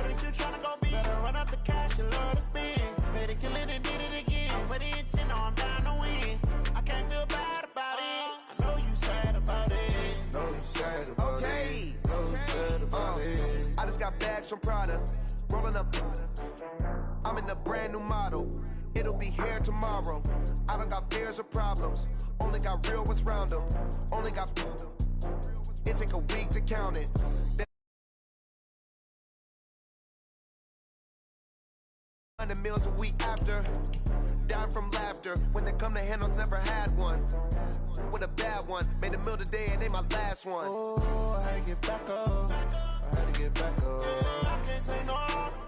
know that you tryna go big. Better run up the cash, you love to spend. Better kill it and did it again. I'm with the intent, no, I'm down to win. I can't feel bad about it. I know you sad about it. Know you sad about it. Know you sad about it. I just got bags from Prada. Rolling up. I'm in a brand new model. It'll be here tomorrow. I don't got fears or problems. Only got real ones round them. Only got. It take a week to count it. 100 meals a week after. Down from laughter. When they come to handles, never had one. With a bad one. Made a meal today and ain't my last one. Oh, I had to get back up. I had to get back up. I can't take no off.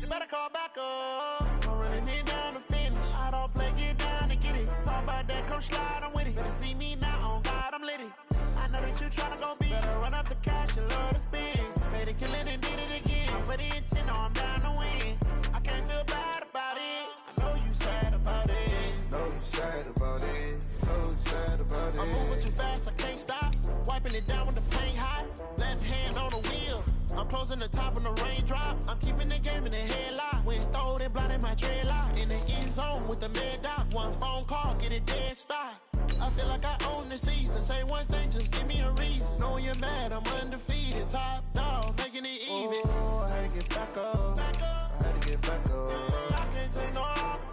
You better call back up. I'm running it down to finish. I don't play, get down and get it. Talk about that, come slide, I'm with it. Better see me now, on God, I'm litty. I know that you tryna go big. Better run up the cash, you love to spend. Better kill it and did it again. I'm with the intent, no, I'm down to win. I can't feel bad about it. I know you sad about it. Know you sad about it. Know you sad about it. I'm moving too fast, I can't stop. Wiping it down with the paint hot. Left hand on the wheel. I'm closing the top when the raindrop. I'm keeping the game in the headlock. When throwed and blinded my dreadlock. In the end zone with the mad dot. One phone call, get it dead stop. I feel like I own the season. Say one thing, just give me a reason. Knowing you're mad, I'm undefeated. Top dog, making it even. Oh, I had to get back up. I had to get back up. I can't take no off.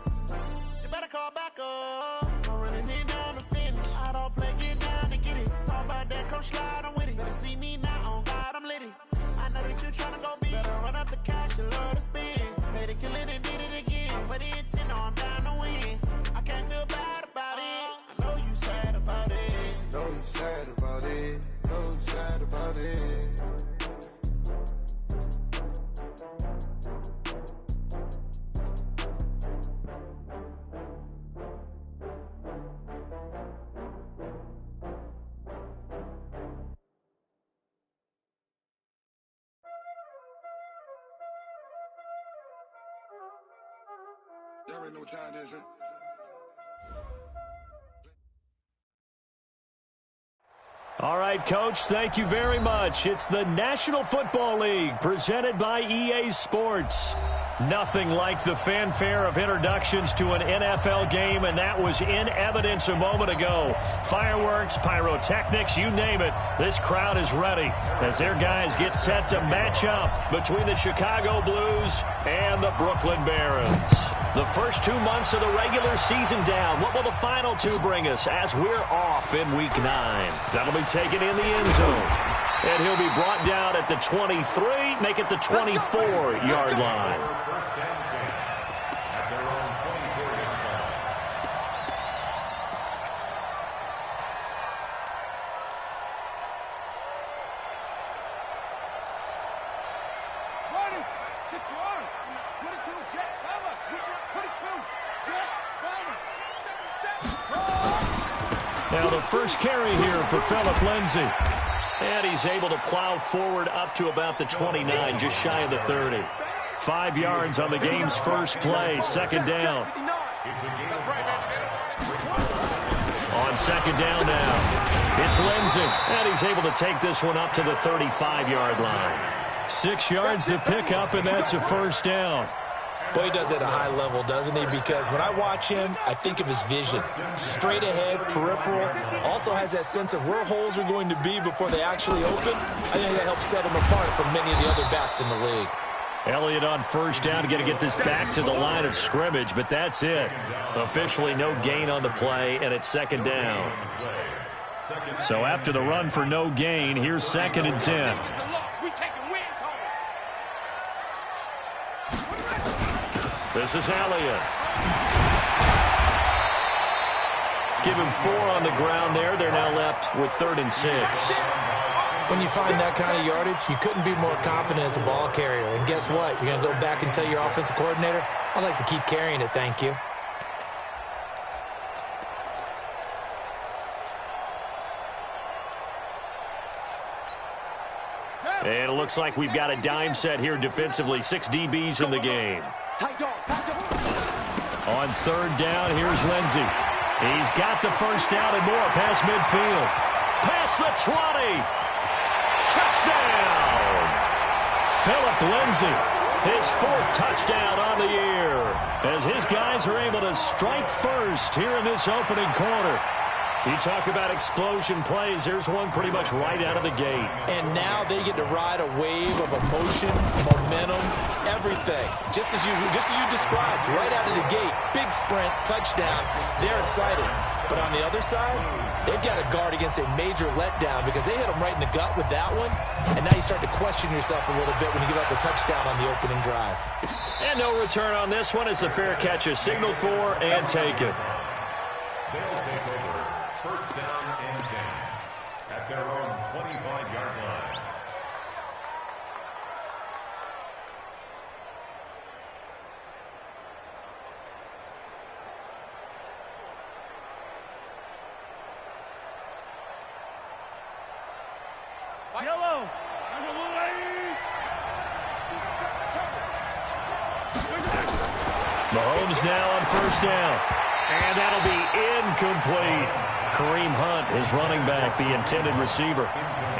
You better call back up. I'm running it down to finish. I don't play, get down to get it. Talk about that, come slide, I'm with it. Better see me now, on God, I'm litty. I know that you tryna go big. Better run up the cash, you love to spend. Better kill it and did it again. I'm with the intent, no, I'm down to win. I can't feel bad about it. I know you sad about it. Know you sad about it. Know you sad about it. Y'all already know what time it is, huh? All right, Coach, thank you very much. It's the National Football League presented by EA Sports. Nothing like the fanfare of introductions to an NFL game, and that was in evidence a moment ago. Fireworks, pyrotechnics, you name it. This crowd is ready as their guys get set to match up between the Chicago Blues and the Brooklyn Barons. The first 2 months of the regular season down. What will the final two bring us as we're off in Week 9? That'll be taken in the end zone. And he'll be brought down at the 23, make it the 24-yard line. Now the first carry here for Phillip Lindsay. And he's able to plow forward up to about the 29, just shy of the 30. 5 yards on the game's first play, second down. On second down now, it's Lindsay. And he's able to take this one up to the 35-yard line. 6 yards the pickup, and that's a first down. Boy, he does it at a high level, doesn't he? Because when I watch him, I think of his vision. Straight ahead, peripheral. Also has that sense of where holes are going to be before they actually open. I think that helps set him apart from many of the other backs in the league. Elliott on first down, going to get this back to the line of scrimmage, but that's it. Officially no gain on the play, and it's second down. So after the run for no gain, here's 2nd and 10. This is Elliott. Give him 4 on the ground there. They're now left with 3rd and 6. When you find that kind of yardage, you couldn't be more confident as a ball carrier. And guess what? You're going to go back and tell your offensive coordinator, I'd like to keep carrying it, thank you. And it looks like we've got a dime set here defensively. 6 DBs in the game. On 3rd down, here's Lindsay. He's got the first down and more past midfield. Past the 20. Touchdown. Phillip Lindsay, his 4th touchdown on the year, as his guys are able to strike first here in this opening quarter. You talk about explosion plays. There's one pretty much right out of the gate. And now they get to ride a wave of emotion, momentum, everything. Just as you described, right out of the gate. Big sprint, touchdown. They're excited. But on the other side, they've got to guard against a major letdown because they hit them right in the gut with that one. And now you start to question yourself a little bit when you give up a touchdown on the opening drive. And no return on this one as the fair catch is signaled for and taken. They'll take over. First down and 10 at their own 25-yard line. Yellow. Mahomes now on first down. And that'll be incomplete. Kareem Hunt is running back, the intended receiver.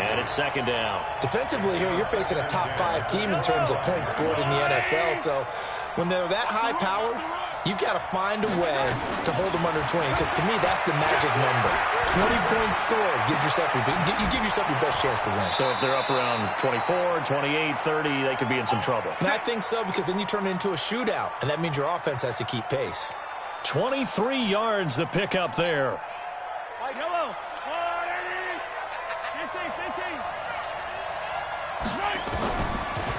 And it's second down. Defensively here, you're facing a top 5 team in terms of points scored in the NFL. So when they're that high-powered, you've got to find a way to hold them under 20. Because to me, that's the magic number. 20 points scored gives yourself you give yourself your best chance to win. So if they're up around 24, 28, 30, they could be in some trouble. And I think so, because then you turn it into a shootout. And that means your offense has to keep pace. 23 yards the pickup there. Yellow.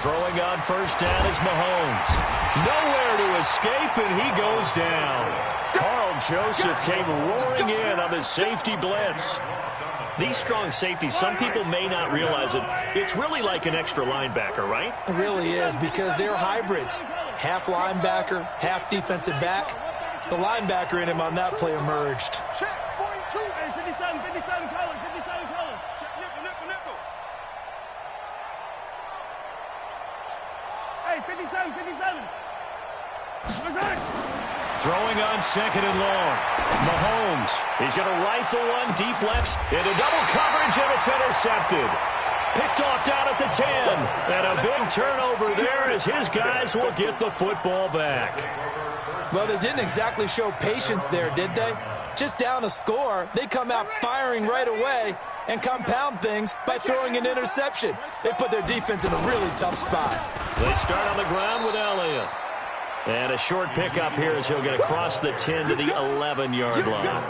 Throwing on first down is Mahomes. Nowhere to escape, and he goes down. Carl Joseph came roaring in on the safety blitz. These strong safeties, some people may not realize it. It's really like an extra linebacker, right? It really is, because they're hybrids. Half linebacker, half defensive back. The linebacker in him on that play emerged. Check, 42. Hey, 57 colors, 57 colors. Check, nickel. Hey, 57. Throwing on second and long. Mahomes, he's going to rifle one deep left into double coverage, and it's intercepted. Picked off down at the 10. And a big turnover there as his guys will get the football back. Well, they didn't exactly show patience there, did they? Just down a score, they come out firing right away and compound things by throwing an interception. They put their defense in a really tough spot. They start on the ground with Elliott. And a short pickup here as he'll get across the 10 to the 11-yard line.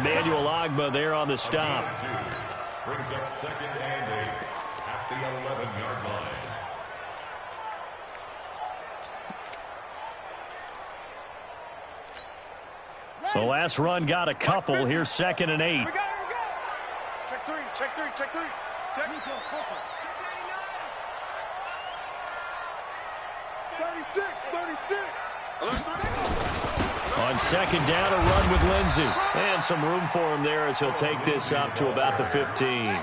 Emmanuel Ogbah there on the stop. Brings up second and 8 at the 11-yard line. The last run got a couple. Here's second and 8. Check three. Check 36. On second down, a run with Lindsay. And some room for him there as he'll take this up to about the 15.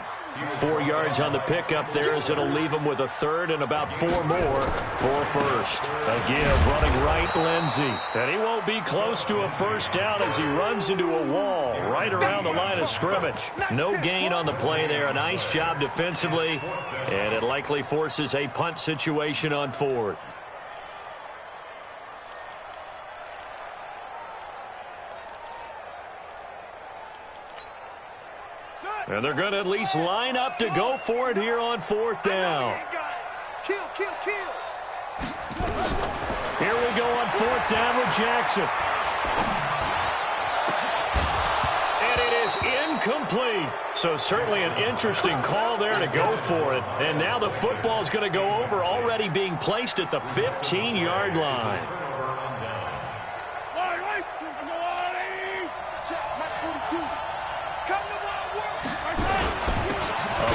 4 yards on the pickup there as it'll leave him with a third and about 4 more for first. A give running right, Lindsay. And he won't be close to a first down as he runs into a wall right around the line of scrimmage. No gain on the play there. A nice job defensively. And it likely forces a punt situation on fourth. And they're going to at least line up to go for it here on fourth down. Kill. Here we go on fourth down with Jackson. And it is incomplete. So certainly an interesting call there to go for it. And now the football is going to go over, already being placed at the 15-yard line.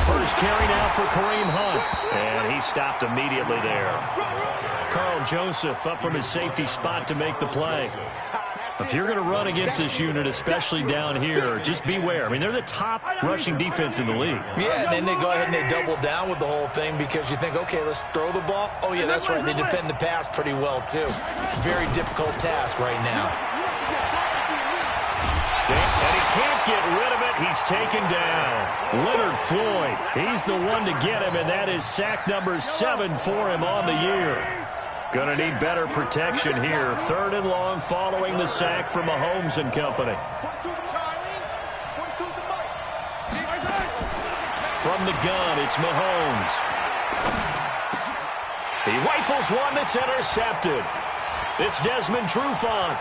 First carry now for Kareem Hunt. And he stopped immediately there. Carl Joseph up from his safety spot to make the play. If you're going to run against this unit, especially down here, just beware. I mean, they're the top rushing defense in the league. Yeah, and then they go ahead and they double down with the whole thing because you think, okay, let's throw the ball. Oh, yeah, that's right. They defend the pass pretty well, too. Very difficult task right now. And he can't get rid of it. he's taken down. Leonard Floyd, he's the one to get him, and that is sack number 7 for him on the year. Going to need better protection here. 3rd and long following the sack from Mahomes and company. From the gun, it's Mahomes. He rifles one that's intercepted. It's Desmond Trufant.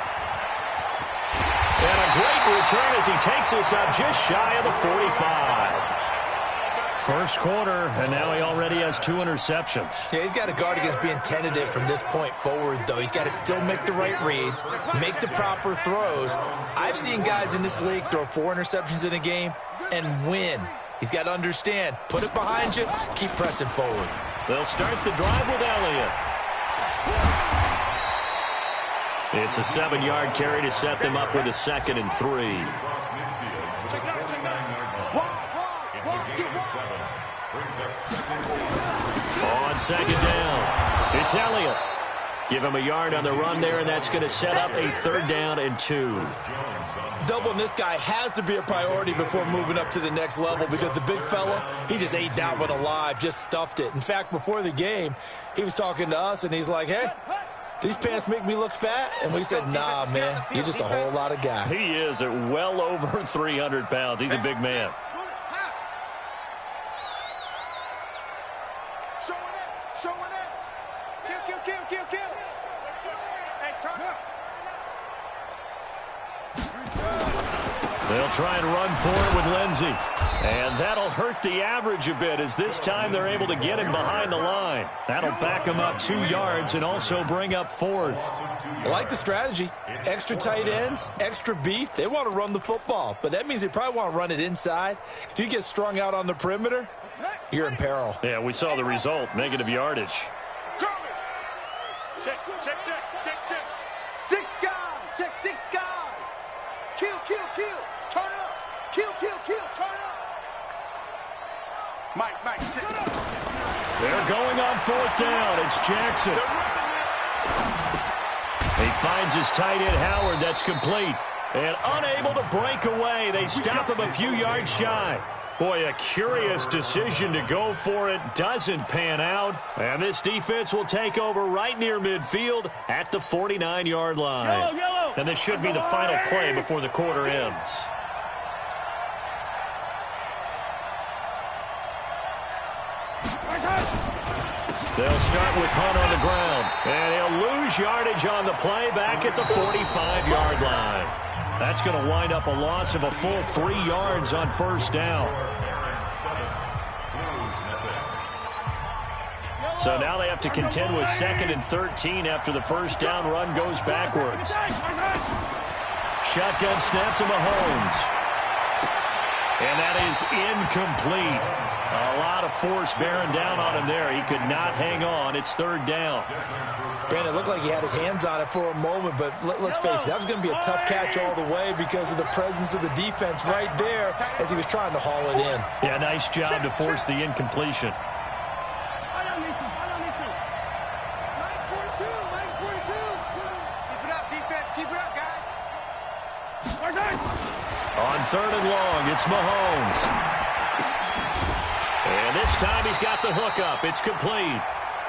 And a great return as he takes us up just shy of the 45. First quarter, and now he already has 2 interceptions. Yeah, he's got to guard against being tentative from this point forward, though. He's got to still make the right reads, make the proper throws. I've seen guys in this league throw 4 interceptions in a game and win. He's got to understand, put it behind you, keep pressing forward. They'll start the drive with Elliott. It's a 7-yard carry to set them up with a 2nd and 3. On 2nd down, it's Elliott. Give him a yard on the run there, and that's going to set up a 3rd down and 2. Doubling this guy has to be a priority before moving up to the next level because the big fella, he just ate that one alive, just stuffed it. In fact, before the game, he was talking to us, and he's like, hey, these pants make me look fat? And we said, nah, man, you're just a whole lot of guy. He is at well over 300 pounds. He's a big man. They'll try and run for it with Lindsey. And that'll hurt the average a bit as this time they're able to get him behind the line. That'll back him up 2 yards and also bring up 4th. I like the strategy. Extra tight ends, extra beef. They want to run the football, but that means they probably want to run it inside. If you get strung out on the perimeter, you're in peril. Yeah, we saw the result, negative yardage. Check. 6 guys. Check 6 guys. Kill. Turn it up. Kill. Turn it up. Mike, check. They're going on 4th down. It's Jackson. He finds his tight end, Howard. That's complete. And unable to break away. They stop him a few yards shy. Boy, a curious decision to go for it. Doesn't pan out. And this defense will take over right near midfield at the 49-yard line. Yellow. And this should be the final play before the quarter ends. They'll start with Hunt on the ground. And he'll lose yardage on the play back at the 45-yard line. That's going to wind up a loss of a full 3 yards on 1st down. So now they have to contend with 2nd and 13 after the 1st down run goes backwards. Shotgun snap to Mahomes. And that is incomplete. A lot of force bearing down on him there. He could not hang on. It's 3rd down. Brandon, it looked like he had his hands on it for a moment, but let's face it, that was going to be a tough catch all the way because of the presence of the defense right there as he was trying to haul it in. Yeah, nice job to force the incompletion. On 3rd and long, it's Mahomes. And this time he's got the hook up. It's complete.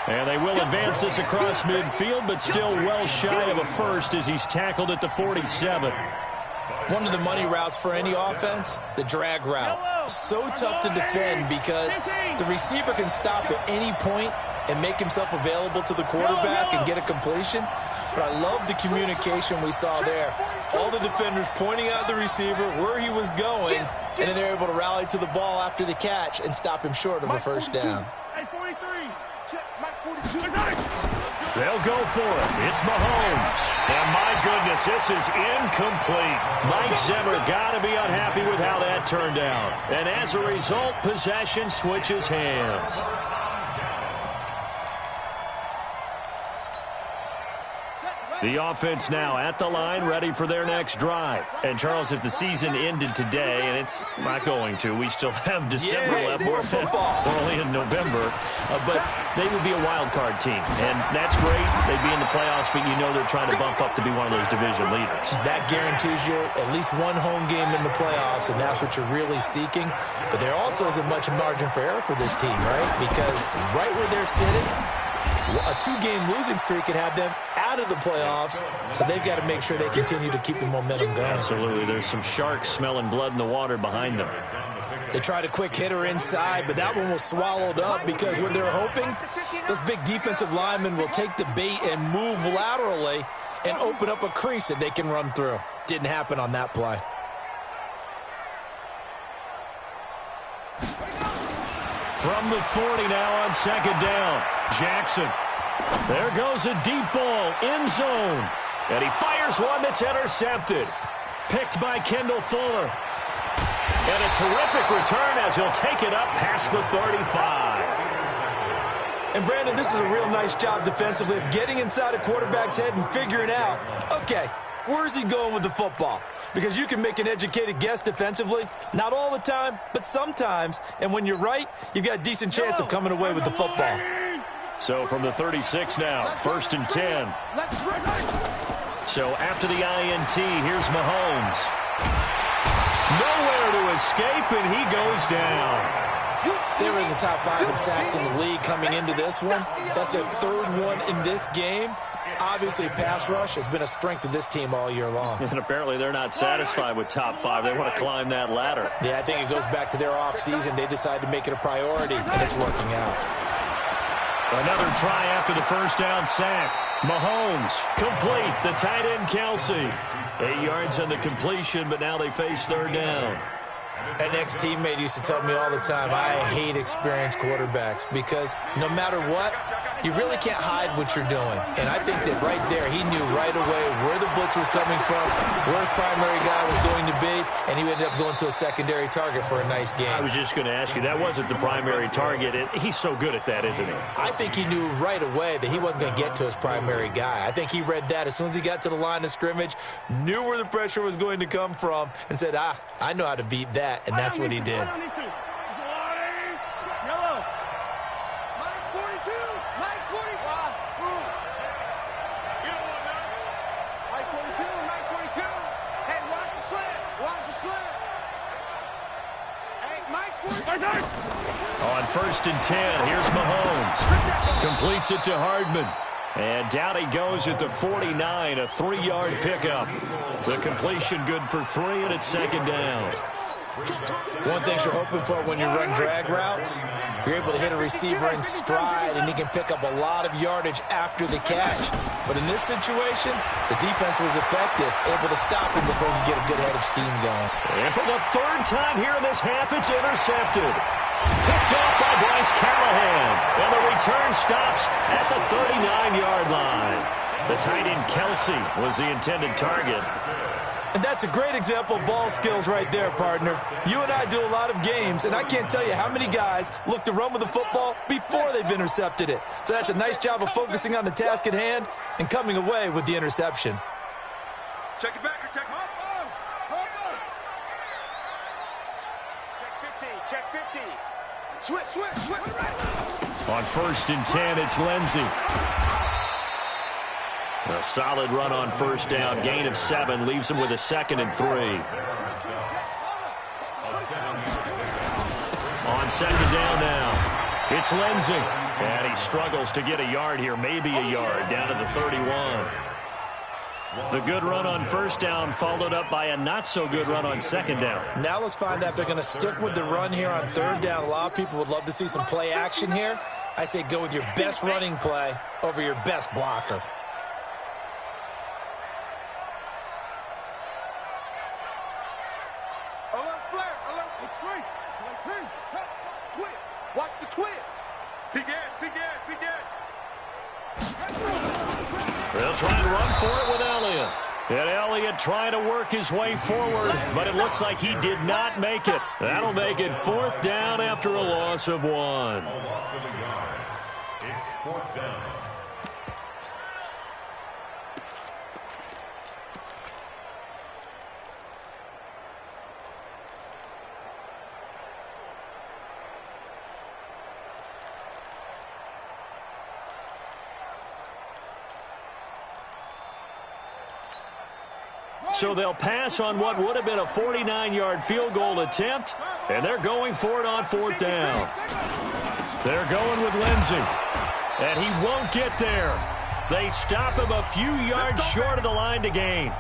And they will advance this across midfield, but still well shy of a first as he's tackled at the 47. One of the money routes for any offense, the drag route. So tough to defend because the receiver can stop at any point and make himself available to the quarterback and get a completion. But I love the communication we saw there. All the defenders pointing out the receiver, where he was going, and then they're able to rally to the ball after the catch and stop him short of a 1st down. They'll go for it. It's Mahomes. And my goodness, this is incomplete. Mike Zimmer got to be unhappy with how that turned out. And as a result, possession switches hands. The offense now at the line, ready for their next drive. And, Charles, if the season ended today, and it's not going to, we still have December left. More football. We're only in November. But they would be a wild card team. And that's great. They'd be in the playoffs, but you know they're trying to bump up to be one of those division leaders. That guarantees you at least one home game in the playoffs, and that's what you're really seeking. But there also isn't much margin for error for this team, right? Because right where they're sitting, a 2-game losing streak could have them out of the playoffs, so they've got to make sure they continue to keep the momentum going. Absolutely. There's some sharks smelling blood in the water behind them. They tried a quick hitter inside, but that one was swallowed up because what they're hoping, those big defensive linemen will take the bait and move laterally and open up a crease that they can run through. Didn't happen on that play. From the 40 now on second down. Jackson. There goes a deep ball, end zone. And he fires one that's intercepted. Picked by Kendall Fuller. And a terrific return as he'll take it up past the 35. And, Brandon, this is a real nice job defensively of getting inside a quarterback's head and figuring out, okay, where's he going with the football? Because you can make an educated guess defensively. Not all the time, but sometimes. And when you're right, you've got a decent chance of coming away with the football. So from the 36 now, 1st and 10. So after the INT, here's Mahomes. Nowhere to escape, and he goes down. They were in the top 5 in sacks in the league coming into this one. That's their 3rd one in this game. Obviously, pass rush has been a strength of this team all year long. And apparently they're not satisfied with top 5. They want to climb that ladder. Yeah, I think it goes back to their offseason. They decided to make it a priority, and it's working out. Another try after the first down sack. Mahomes, complete. The tight end, Kelsey. 8 yards on the completion, but now they face 3rd down. An ex-teammate used to tell me all the time, I hate experienced quarterbacks because no matter what, you really can't hide what you're doing. And I think that right there, he knew right away where the blitz was coming from, where his primary guy was going to be, and he ended up going to a secondary target for a nice game. I was just going to ask you, that wasn't the primary target. He's so good at that, isn't he? I think he knew right away that he wasn't going to get to his primary guy. I think he read that as soon as he got to the line of scrimmage, knew where the pressure was going to come from, and said, I know how to beat that, and that's what he did. On 1st and 10, here's Mahomes. Completes it to Hardman. And down he goes at the 49, a 3-yard pickup. The completion good for 3, and it's 2nd down. One thing you're hoping for when you run drag routes, you're able to hit a receiver in stride, and he can pick up a lot of yardage after the catch. But in this situation, the defense was effective, able to stop him before he could get a good head of steam going. And for the 3rd time here in this half, it's intercepted. Picked off by Bryce Callahan. And the return stops at the 39-yard line. The tight end Kelsey was the intended target. And that's a great example of ball skills right there, partner. You and I do a lot of games, and I can't tell you how many guys look to run with the football before they've intercepted it. So that's a nice job of focusing on the task at hand and coming away with the interception. Check it back or check up. Check 50. Switch. On 1st and 10, it's Lindsey. A solid run on 1st down. Gain of 7 leaves him with a 2nd and 3. On 2nd down now, it's Lindsey. And he struggles to get a yard here, maybe a yard, down to the 31. The good run on 1st down followed up by a not-so-good run on 2nd down. Now let's find out if they're going to stick with the run here on 3rd down. A lot of people would love to see some play action here. I say go with your best running play over your best blocker. Watch the twist. Begin. They'll try and run for it with Elliott. And Elliott trying to work his way forward, but it looks like he did not make it. That'll make it 4th down after a loss of 1. It's 4th down. So they'll pass on what would have been a 49-yard field goal attempt, and they're going for it on 4th down. They're going with Lindsey, and he won't get there. They stop him a few yards short of the line to gain.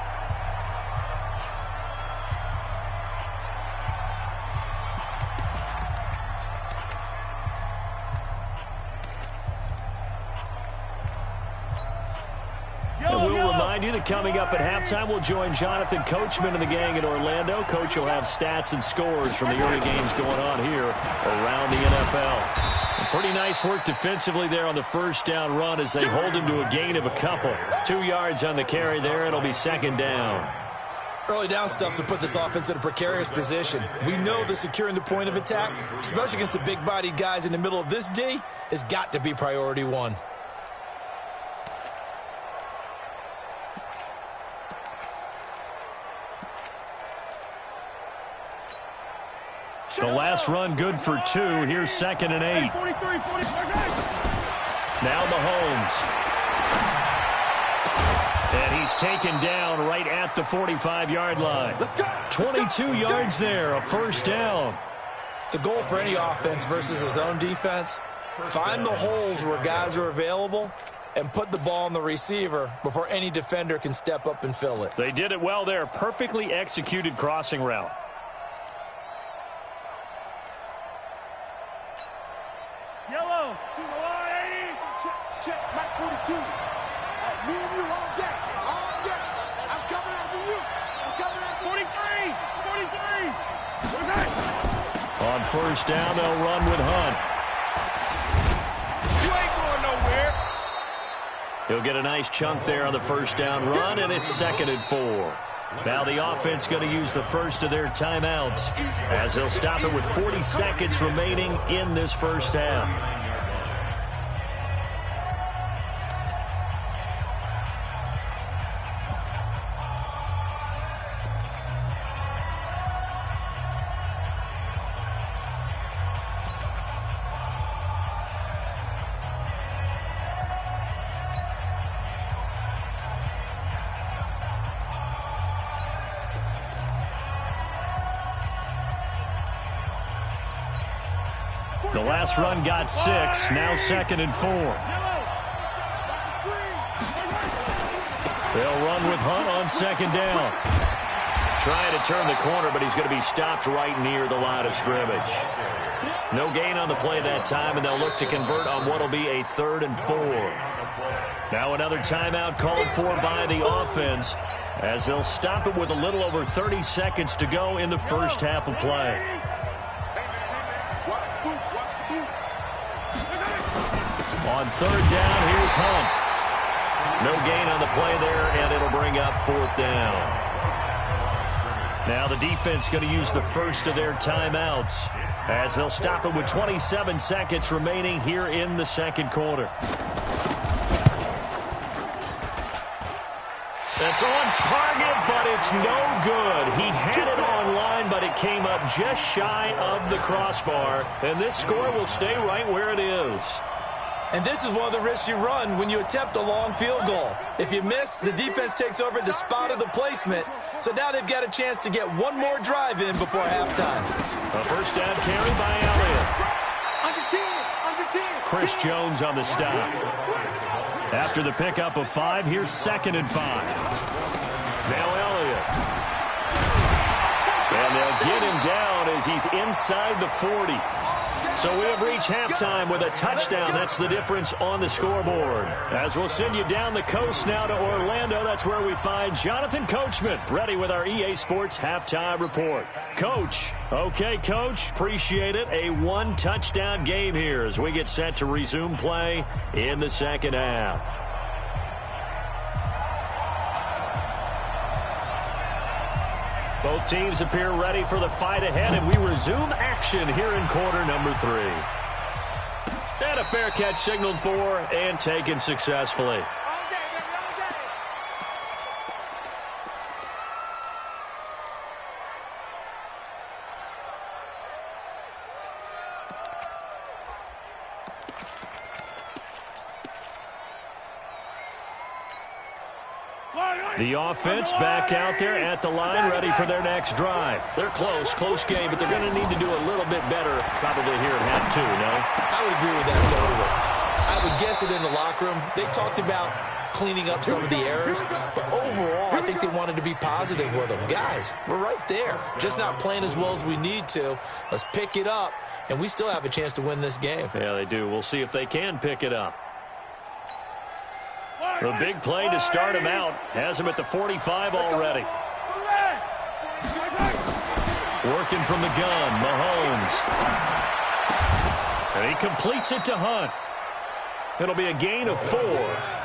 And we'll remind you that coming up at halftime, we'll join Jonathan Coachman and the gang in Orlando. Coach will have stats and scores from the early games going on here around the NFL. Pretty nice work defensively there on the first down run as they hold him to a gain of a couple. 2 yards on the carry there. It'll be 2nd down. Early down stuff to put this offense in a precarious position. We know that securing the point of attack, especially against the big-bodied guys in the middle of this D, has got to be priority one. The last run good for 2. Here's 2nd and 8. Now Mahomes. And he's taken down right at the 45-yard line. 22 yards there, a 1st down. The goal for any offense versus his own defense, find the holes where guys are available and put the ball on the receiver before any defender can step up and fill it. They did it well there. Perfectly executed crossing route. Yellow to the line. Check, Mike 42. Me and you all day. I'm coming after you. I'm coming after 43. On 1st down, they'll run with Hunt. You ain't going nowhere. He'll get a nice chunk there on the 1st down run, and it's 2nd and 4. Now the offense going to use the first of their timeouts as they'll stop it with 40 seconds remaining in this 1st half. The last run got 6, now 2nd and 4. They'll run with Hunt on 2nd down. Trying to turn the corner, but he's going to be stopped right near the line of scrimmage. No gain on the play that time, and they'll look to convert on what will be a 3rd and 4. Now another timeout called for by the offense as they'll stop it with a little over 30 seconds to go in the 1st half of play. On 3rd down, here's Hunt. No gain on the play there, and it'll bring up 4th down. Now the defense going to use the first of their timeouts as they'll stop it with 27 seconds remaining here in the 2nd quarter. That's on target, but it's no good. He had it on line, but it came up just shy of the crossbar, and this score will stay right where it is. And this is one of the risks you run when you attempt a long field goal. If you miss, the defense takes over at the spot of the placement. So now they've got a chance to get one more drive in before halftime. A 1st down carry by Elliott. Under 10. Chris Jones on the stop. After the pickup of 5, here's 2nd and 5. Now Elliott. And they'll get him down as he's inside the 40. So we have reached halftime with a touchdown. That's the difference on the scoreboard. As we'll send you down the coast now to Orlando, that's where we find Jonathan Coachman, ready with our EA Sports halftime report. Coach. Okay, Coach. Appreciate it. A 1-touchdown game here as we get set to resume play in the 2nd half. Both teams appear ready for the fight ahead, and we resume action here in quarter number 3. And a fair catch signaled for and taken successfully. Line The offense back out there at the line, ready for their next drive. They're close game, but they're going to need to do a little bit better probably here at half 2, no? I would agree with that totally. I would guess it in the locker room. They talked about cleaning up some of the errors, but overall, I think they wanted to be positive with them. Guys, we're right there. Just not playing as well as we need to. Let's pick it up, and we still have a chance to win this game. Yeah, they do. We'll see if they can pick it up. A big play to start him out. Has him at the 45 already. Working from the gun, Mahomes. And he completes it to Hunt. It'll be a gain of 4,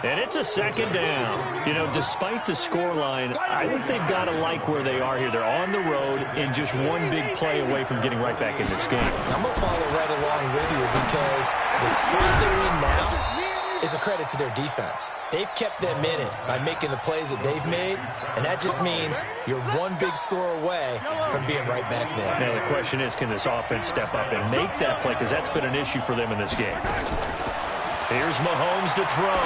and it's a second down. You know, despite the scoreline, I think they've got to like where they are here. They're on the road and just one big play away from getting right back in this game. I'm going to follow right along with you because the spot they're in now is a credit to their defense. They've kept them in it by making the plays that they've made, and that just means you're one big score away from being right back there. Now, the question is, can this offense step up and make that play? Because that's been an issue for them in this game. Here's Mahomes to throw.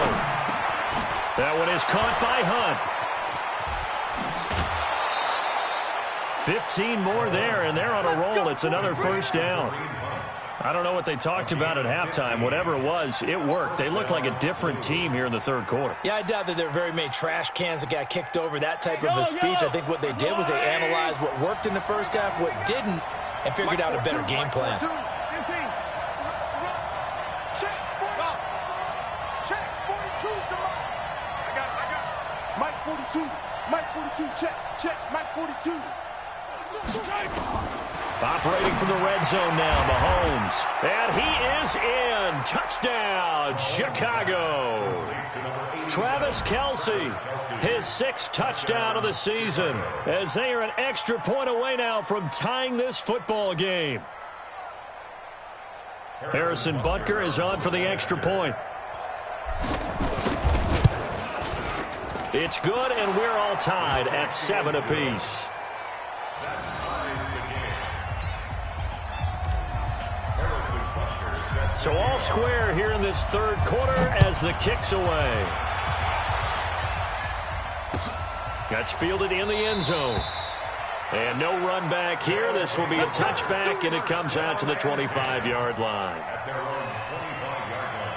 That one is caught by Hunt. 15 more there, and they're on a roll. It's another first down. I don't know what they talked about at halftime. Whatever it was, it worked. They look like a different team here in the third quarter. Yeah, I doubt that there are very many trash cans that got kicked over, that type of a speech. I think what they did was they analyzed what worked in the first half, what didn't, and figured out a better game plan. Mike 42, check, Mike 42. Operating from the red zone now, Mahomes. And he is in. Touchdown, Chicago. Travis Kelce, his 6th touchdown of the season, as they are an extra point away now from tying this football game. Harrison Butker is on for the extra point. It's good, and we're all tied at 7 apiece. So all square here in this third quarter as the kick's away. That's fielded in the end zone. And no run back here. This will be a touchback, and it comes out to the 25-yard line. At their own 25-yard line.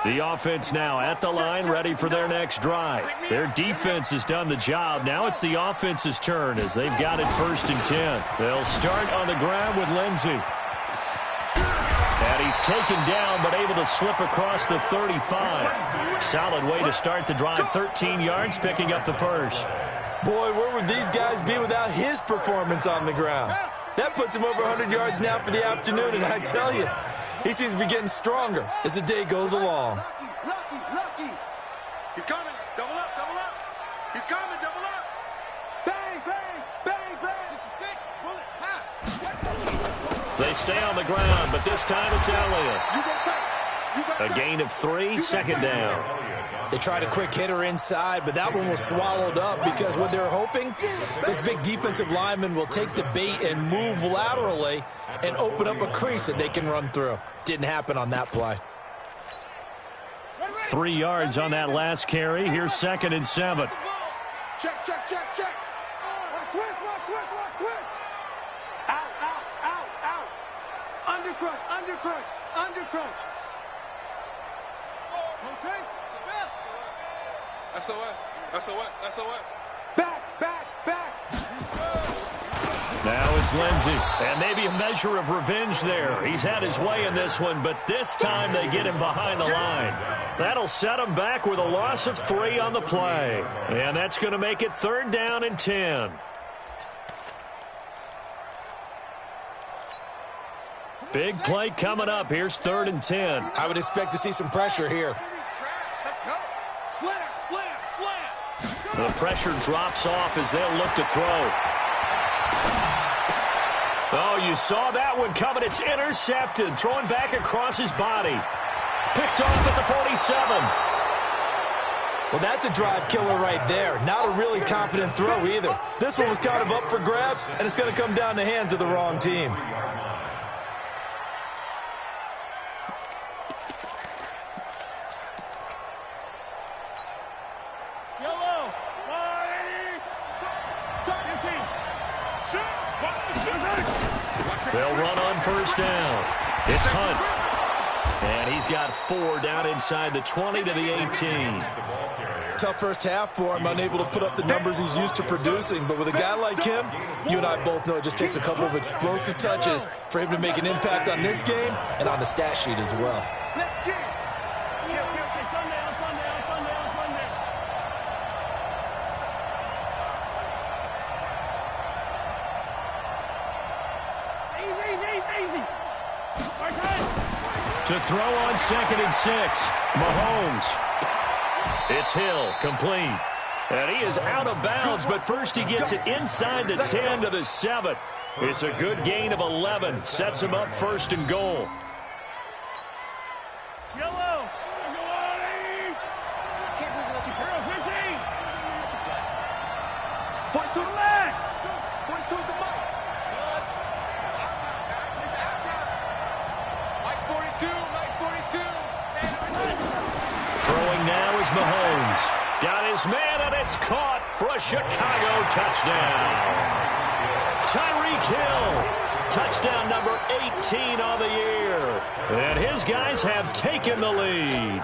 The offense now at the line, ready for their next drive. Their defense has done the job. Now it's the offense's turn as they've got it 1st and 10. They'll start on the ground with Lindsey. And he's taken down but able to slip across the 35. Solid way to start the drive. 13 yards, picking up the first. Boy, where would these guys be without his performance on the ground? That puts him over 100 yards now for the afternoon, and I tell you, he seems to be getting stronger as the day goes along. Lucky. He's coming. Double up. He's coming. Double up. Bang. 66. Bullet. Ha. They stay on the ground, but this time it's Elliott. A gain of 3, second down. They tried a quick hitter inside, but that one was swallowed up because what they're hoping, this big defensive lineman will take the bait and move laterally and open up a crease that they can run through. Didn't happen on that play. 3 yards on that last carry. Here's 2nd and 7. Check. Switch. Out. Undercrush. Rotate. SOS. Back. Now it's Lindsey, and maybe a measure of revenge there. He's had his way in this one, but this time they get him behind the line. That'll set him back with a loss of 3 on the play. And that's going to make it 3rd down and 10. Big play coming up. Here's 3rd and 10. I would expect to see some pressure here. Let's go. Slam. The pressure drops off as they'll look to throw. Oh, you saw that one coming. It's intercepted. Throwing back across his body. Picked off at the 47. Well, that's a drive killer right there. Not a really confident throw either. This one was kind of up for grabs, and it's going to come down the hands of the wrong team. They'll run on first down. It's Hunt. And he's got 4 down inside the 20 to the 18. Tough first half for him, unable to put up the numbers he's used to producing. But with a guy like him, you and I both know it just takes a couple of explosive touches for him to make an impact on this game and on the stat sheet as well. Let's get it. To throw on 2nd and 6. Mahomes. It's Hill, complete. And he is out of bounds, but first he gets it inside the 10 to the 7. It's a good gain of 11. Sets him up 1st and goal. Yellow. I can't believe that you put 15. 42 to the leg. 42 to the mic. It's out now, guys. It's out now. Mike 42, Mike 42. Throwing now is Mahomes. Got his man, and it's caught for a Chicago touchdown. Tyreek Hill, touchdown number 18 on the year. And his guys have taken the lead.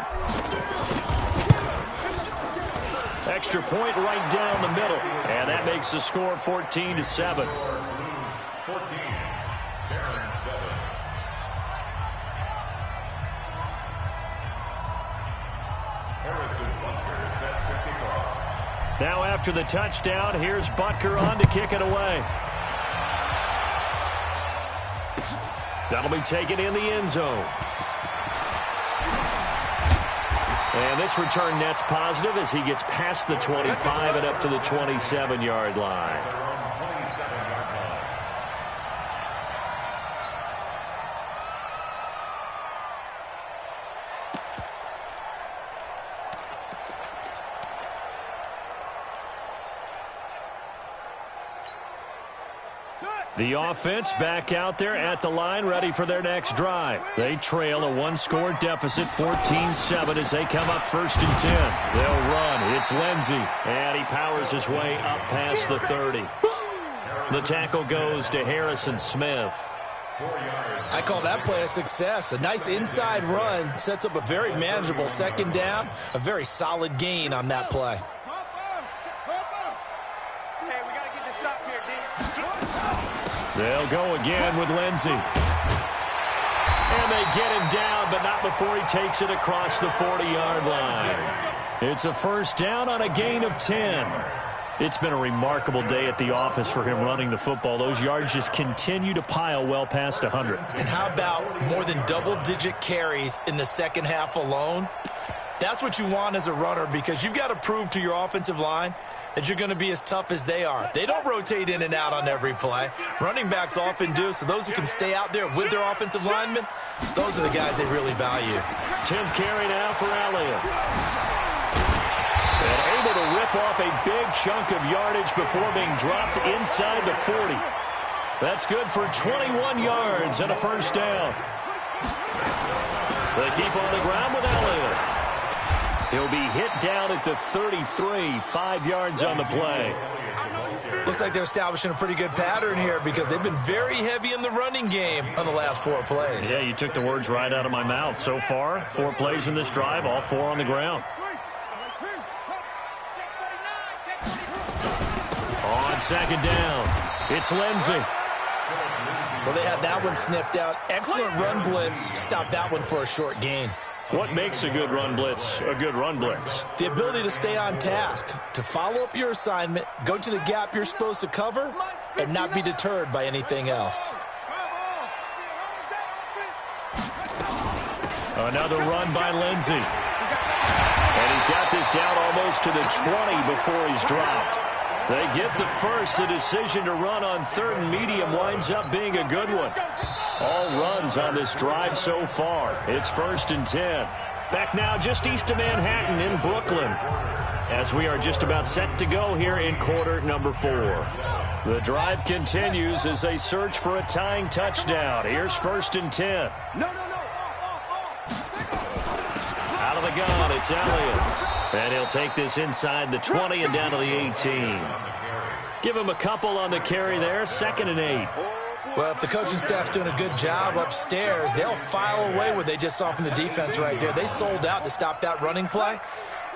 Extra point right down the middle. And that makes the score 14 to 7. 14. Now after the touchdown, here's Butker on to kick it away. That'll be taken in the end zone. And this return net's positive as he gets past the 25 and up to the 27-yard line. The offense back out there at the line, ready for their next drive. They trail a 1-score deficit, 14-7, as they come up 1st and 10. They'll run. It's Lindsey, and he powers his way up past the 30. The tackle goes to Harrison Smith. I call that play a success. A nice inside run sets up a very manageable 2nd down, a very solid gain on that play. They'll go again with Lindsey. And they get him down, but not before he takes it across the 40-yard line. It's a 1st down on a gain of 10. It's been a remarkable day at the office for him running the football. Those yards just continue to pile well past 100. And how about more than double-digit carries in the 2nd half alone? That's what you want as a runner, because you've got to prove to your offensive line that you're going to be as tough as they are. They don't rotate in and out on every play. Running backs often do, so those who can stay out there with their offensive linemen, those are the guys they really value. 10th carry now for Elliott. And able to rip off a big chunk of yardage before being dropped inside the 40. That's good for 21 yards and a 1st down. They keep on the ground with Elliott. He'll be hit down at the 33, 5 yards on the play. Looks like they're establishing a pretty good pattern here because they've been very heavy in the running game on the last 4 plays. Yeah, you took the words right out of my mouth. So far, 4 plays in this drive, all 4 on the ground. On 2nd down, it's Lindsey. Well, they had that one sniffed out. Excellent run blitz. Stopped that one for a short gain. What makes a good run blitz a good run blitz? The ability to stay on task, to follow up your assignment, go to the gap you're supposed to cover, and not be deterred by anything else. Another run by Lindsey. And he's got this down almost to the 20 before he's dropped. They get the first. The decision to run on 3rd and medium winds up being a good one. All runs on this drive so far. It's 1st and 10. Back now just east of Manhattan in Brooklyn, as we are just about set to go here in quarter number 4. The drive continues as they search for a tying touchdown. Here's 1st and 10. Out of the gun, it's Elliott. And he'll take this inside the 20 and down to the 18. Give him a couple on the carry there, 2nd and 8. Well, if the coaching staff's doing a good job upstairs, they'll file away what they just saw from the defense right there. They sold out to stop that running play.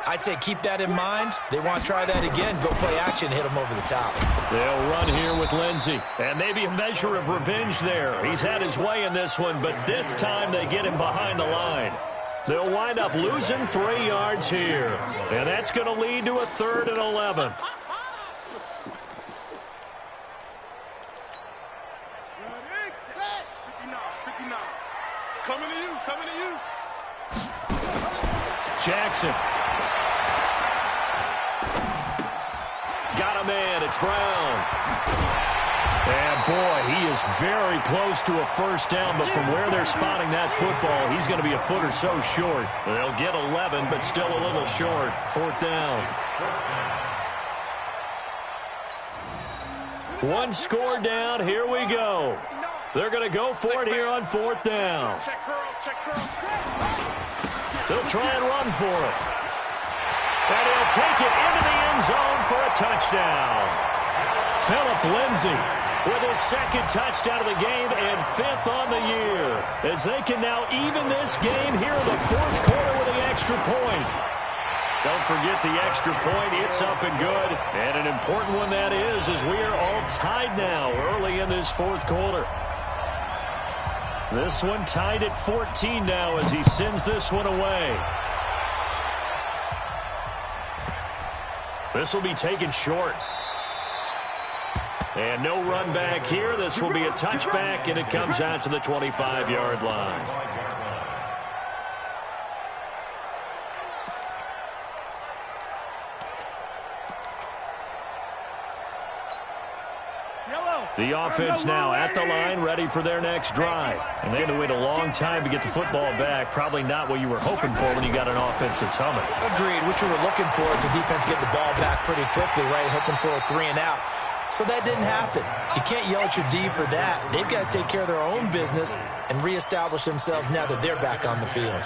I'd say keep that in mind. They want to try that again, go play action, hit them over the top. They'll run here with Lindsey. And maybe a measure of revenge there. He's had his way in this one, but this time they get him behind the line. They'll wind up losing 3 yards here. And that's going to lead to a 3rd and 11. Coming to you, coming to you. Jackson. Got a man, it's Brown. And boy, he is very close to a 1st down, but from where they're spotting that football, he's going to be a foot or so short. They'll get 11, but still a little short. 4th down. 1 score down, here we go. They're going to go for it here on 4th down. They'll try and run for it. And he'll take it into the end zone for a touchdown. Phillip Lindsay with his 2nd touchdown of the game and 5th on the year, as they can now even this game here in the 4th quarter with an extra point. Don't forget the extra point. It's up and good. And an important one that is, as we are all tied now early in this 4th quarter. This one tied at 14 now as he sends this one away. This will be taken short. And no run back here. This will be a touchback, and it comes out to the 25-yard line. The offense now at the line, ready for their next drive. And they had to wait a long time to get the football back. Probably not what you were hoping for when you got an offense that's humming. Agreed. What you were looking for is the defense getting the ball back pretty quickly, right? Hoping for a 3 and out. So that didn't happen. You can't yell at your D for that. They've got to take care of their own business and reestablish themselves now that they're back on the field.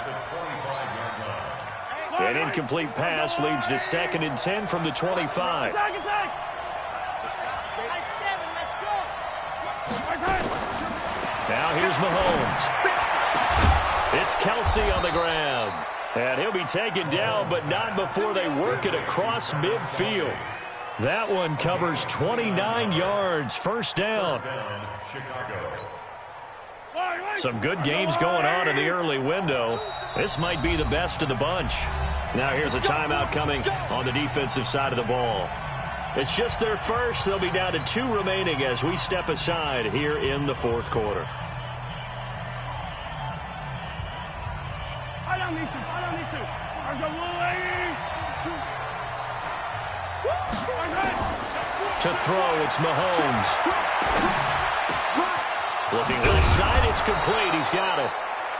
An incomplete pass leads to 2nd and 10 from the 25. Now here's Mahomes. It's Kelsey on the ground. And he'll be taken down, but not before they work it across midfield. That one covers 29 yards. 1st down. Some good games going on in the early window. This might be the best of the bunch. Now here's a timeout coming on the defensive side of the ball. It's just their first. They'll be down to 2 remaining as we step aside here in the 4th quarter. To throw, it's Mahomes. Looking left side, it's complete. He's got it.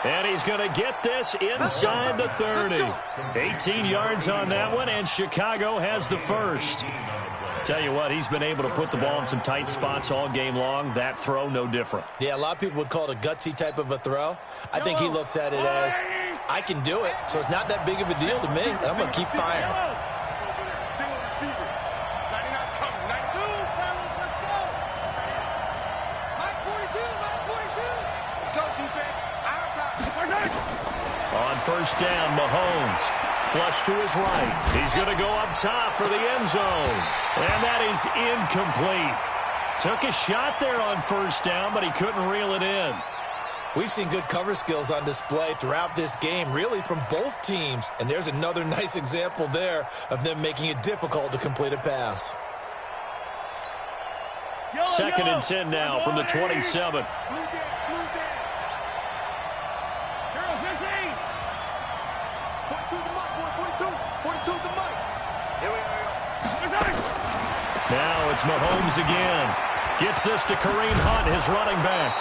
And he's going to get this inside the 30. 18 yards on that one, and Chicago has the first. Tell you what, he's been able to put the ball in some tight spots all game long. That throw, no different. Yeah, a lot of people would call it a gutsy type of a throw. I think he looks at it as, I can do it, so it's not that big of a deal to me. I'm going to keep firing. On 1st down, Mahomes. Flush to his right. He's going to go up top for the end zone. And that is incomplete. Took a shot there on 1st down, but he couldn't reel it in. We've seen good cover skills on display throughout this game, really from both teams. And there's another nice example there of them making it difficult to complete a pass. 2nd and 10 now from the 27. Now it's Mahomes again. Gets this to Kareem Hunt, his running back.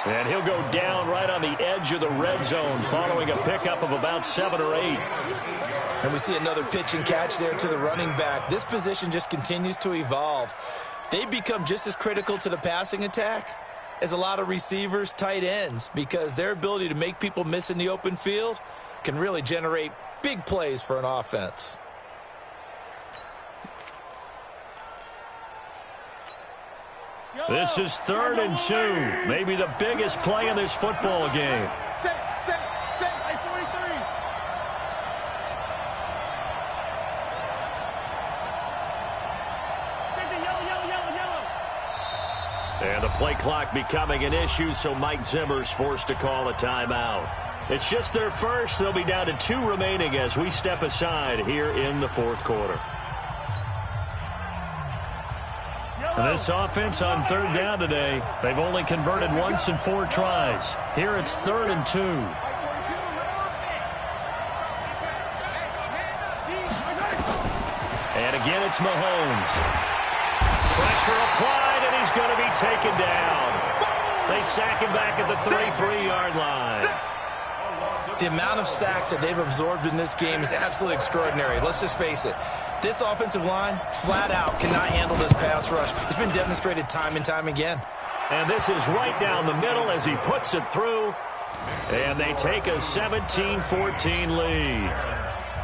And he'll go down right on the edge of the red zone following a pickup of about 7 or 8. And we see another pitch and catch there to the running back. This position just continues to evolve. They become just as critical to the passing attack as a lot of receivers, tight ends, because their ability to make people miss in the open field can really generate big plays for an offense. This is 3rd and 2. Maybe the biggest play in this football game. Set, 43. And the play clock becoming an issue, so Mike Zimmer's forced to call a timeout. It's just their first. They'll be down to 2 remaining as we step aside here in the 4th quarter. And this offense on 3rd down today, they've only converted once in 4 tries. Here it's 3rd and 2. And again, it's Mahomes. Pressure applied, and he's going to be taken down. They sack him back at the 33-yard line. The amount of sacks that they've absorbed in this game is absolutely extraordinary. Let's just face it. This offensive line, flat out, cannot handle this pass rush. It's been demonstrated time and time again. And this is right down the middle as he puts it through. And they take a 17-14 lead.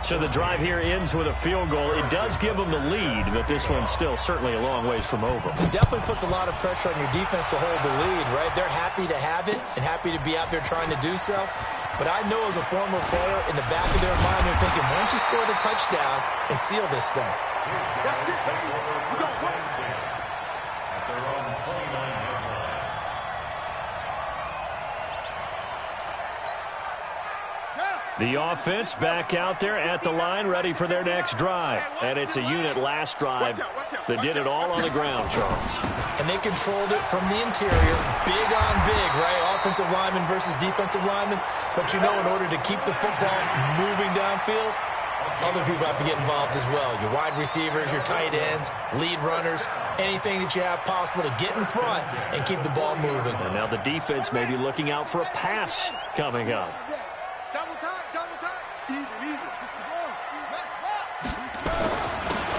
So the drive here ends with a field goal. It does give them the lead, but this one's still certainly a long ways from over. It definitely puts a lot of pressure on your defense to hold the lead, right? They're happy to have it and happy to be out there trying to do so. But I know as a former player, in the back of their mind, they're thinking, why don't you score the touchdown and seal this thing? The offense back out there at the line, ready for their next drive. And it's a unit last drive that did it all on the ground, Charles. And they controlled it from the interior, big on big, right? Offensive lineman versus defensive lineman. But you know, in order to keep the football moving downfield, other people have to get involved as well. Your wide receivers, your tight ends, lead runners, anything that you have possible to get in front and keep the ball moving. And now the defense may be looking out for a pass coming up.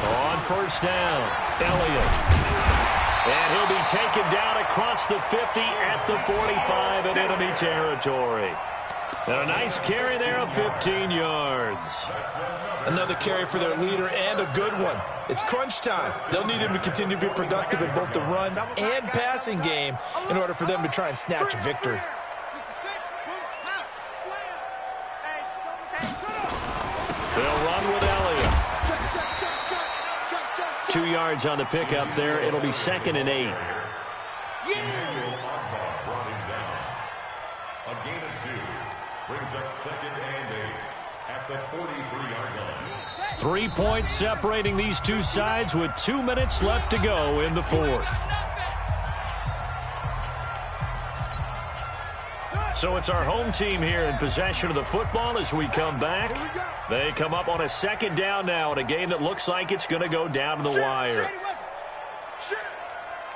On 1st down, Elliott. And he'll be taken down across the 50 at the 45 in enemy territory. And a nice carry there of 15 yards. Another carry for their leader and a good one. It's crunch time. They'll need him to continue to be productive in both the run and passing game in order for them to try and snatch a victory. They'll run with Elliott. 2 yards on the pickup there. It'll be 2nd and 8. A gain of 2 brings up 2nd and 8 at the 43-yard line. 3 points separating these two sides with 2 minutes left to go in the 4th. So it's our home team here in possession of the football as we come back. They come up on a 2nd down now in a game that looks like it's going to go down to the wire.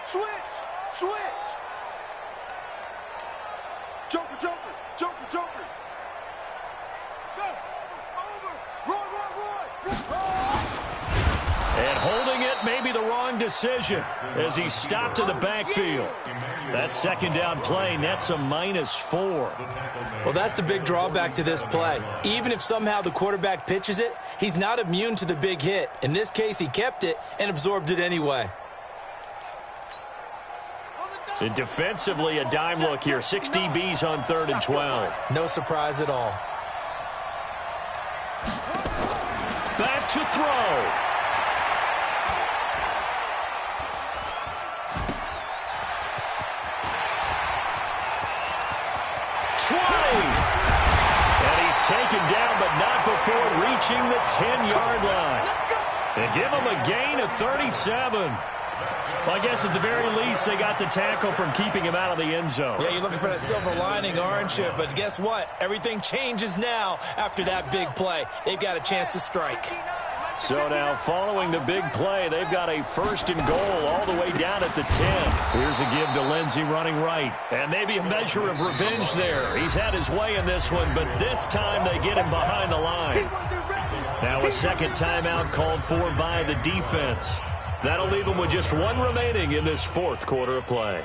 Switch. Joker. Go. Over. Roy. And holding it may be the wrong decision as he stopped in the backfield. That 2nd down play nets a -4. Well, that's the big drawback to this play. Even if somehow the quarterback pitches it, he's not immune to the big hit. In this case, he kept it and absorbed it anyway. And defensively, a dime look here. 6 DBs on 3rd and 12. No surprise at all. Back to throw. And he's taken down, but not before reaching the 10-yard line. And give him a gain of 37. Well, I guess at the very least, they got the tackle from keeping him out of the end zone. Yeah, you're looking for that silver lining, aren't you? But guess what? Everything changes now after that big play. They've got a chance to strike. So now following the big play, they've got a 1st and goal all the way down at the 10. Here's a give to Lindsey running right. And maybe a measure of revenge there. He's had his way in this one, but this time they get him behind the line. Now a second timeout called for by the defense. That'll leave them with just one remaining in this 4th quarter of play.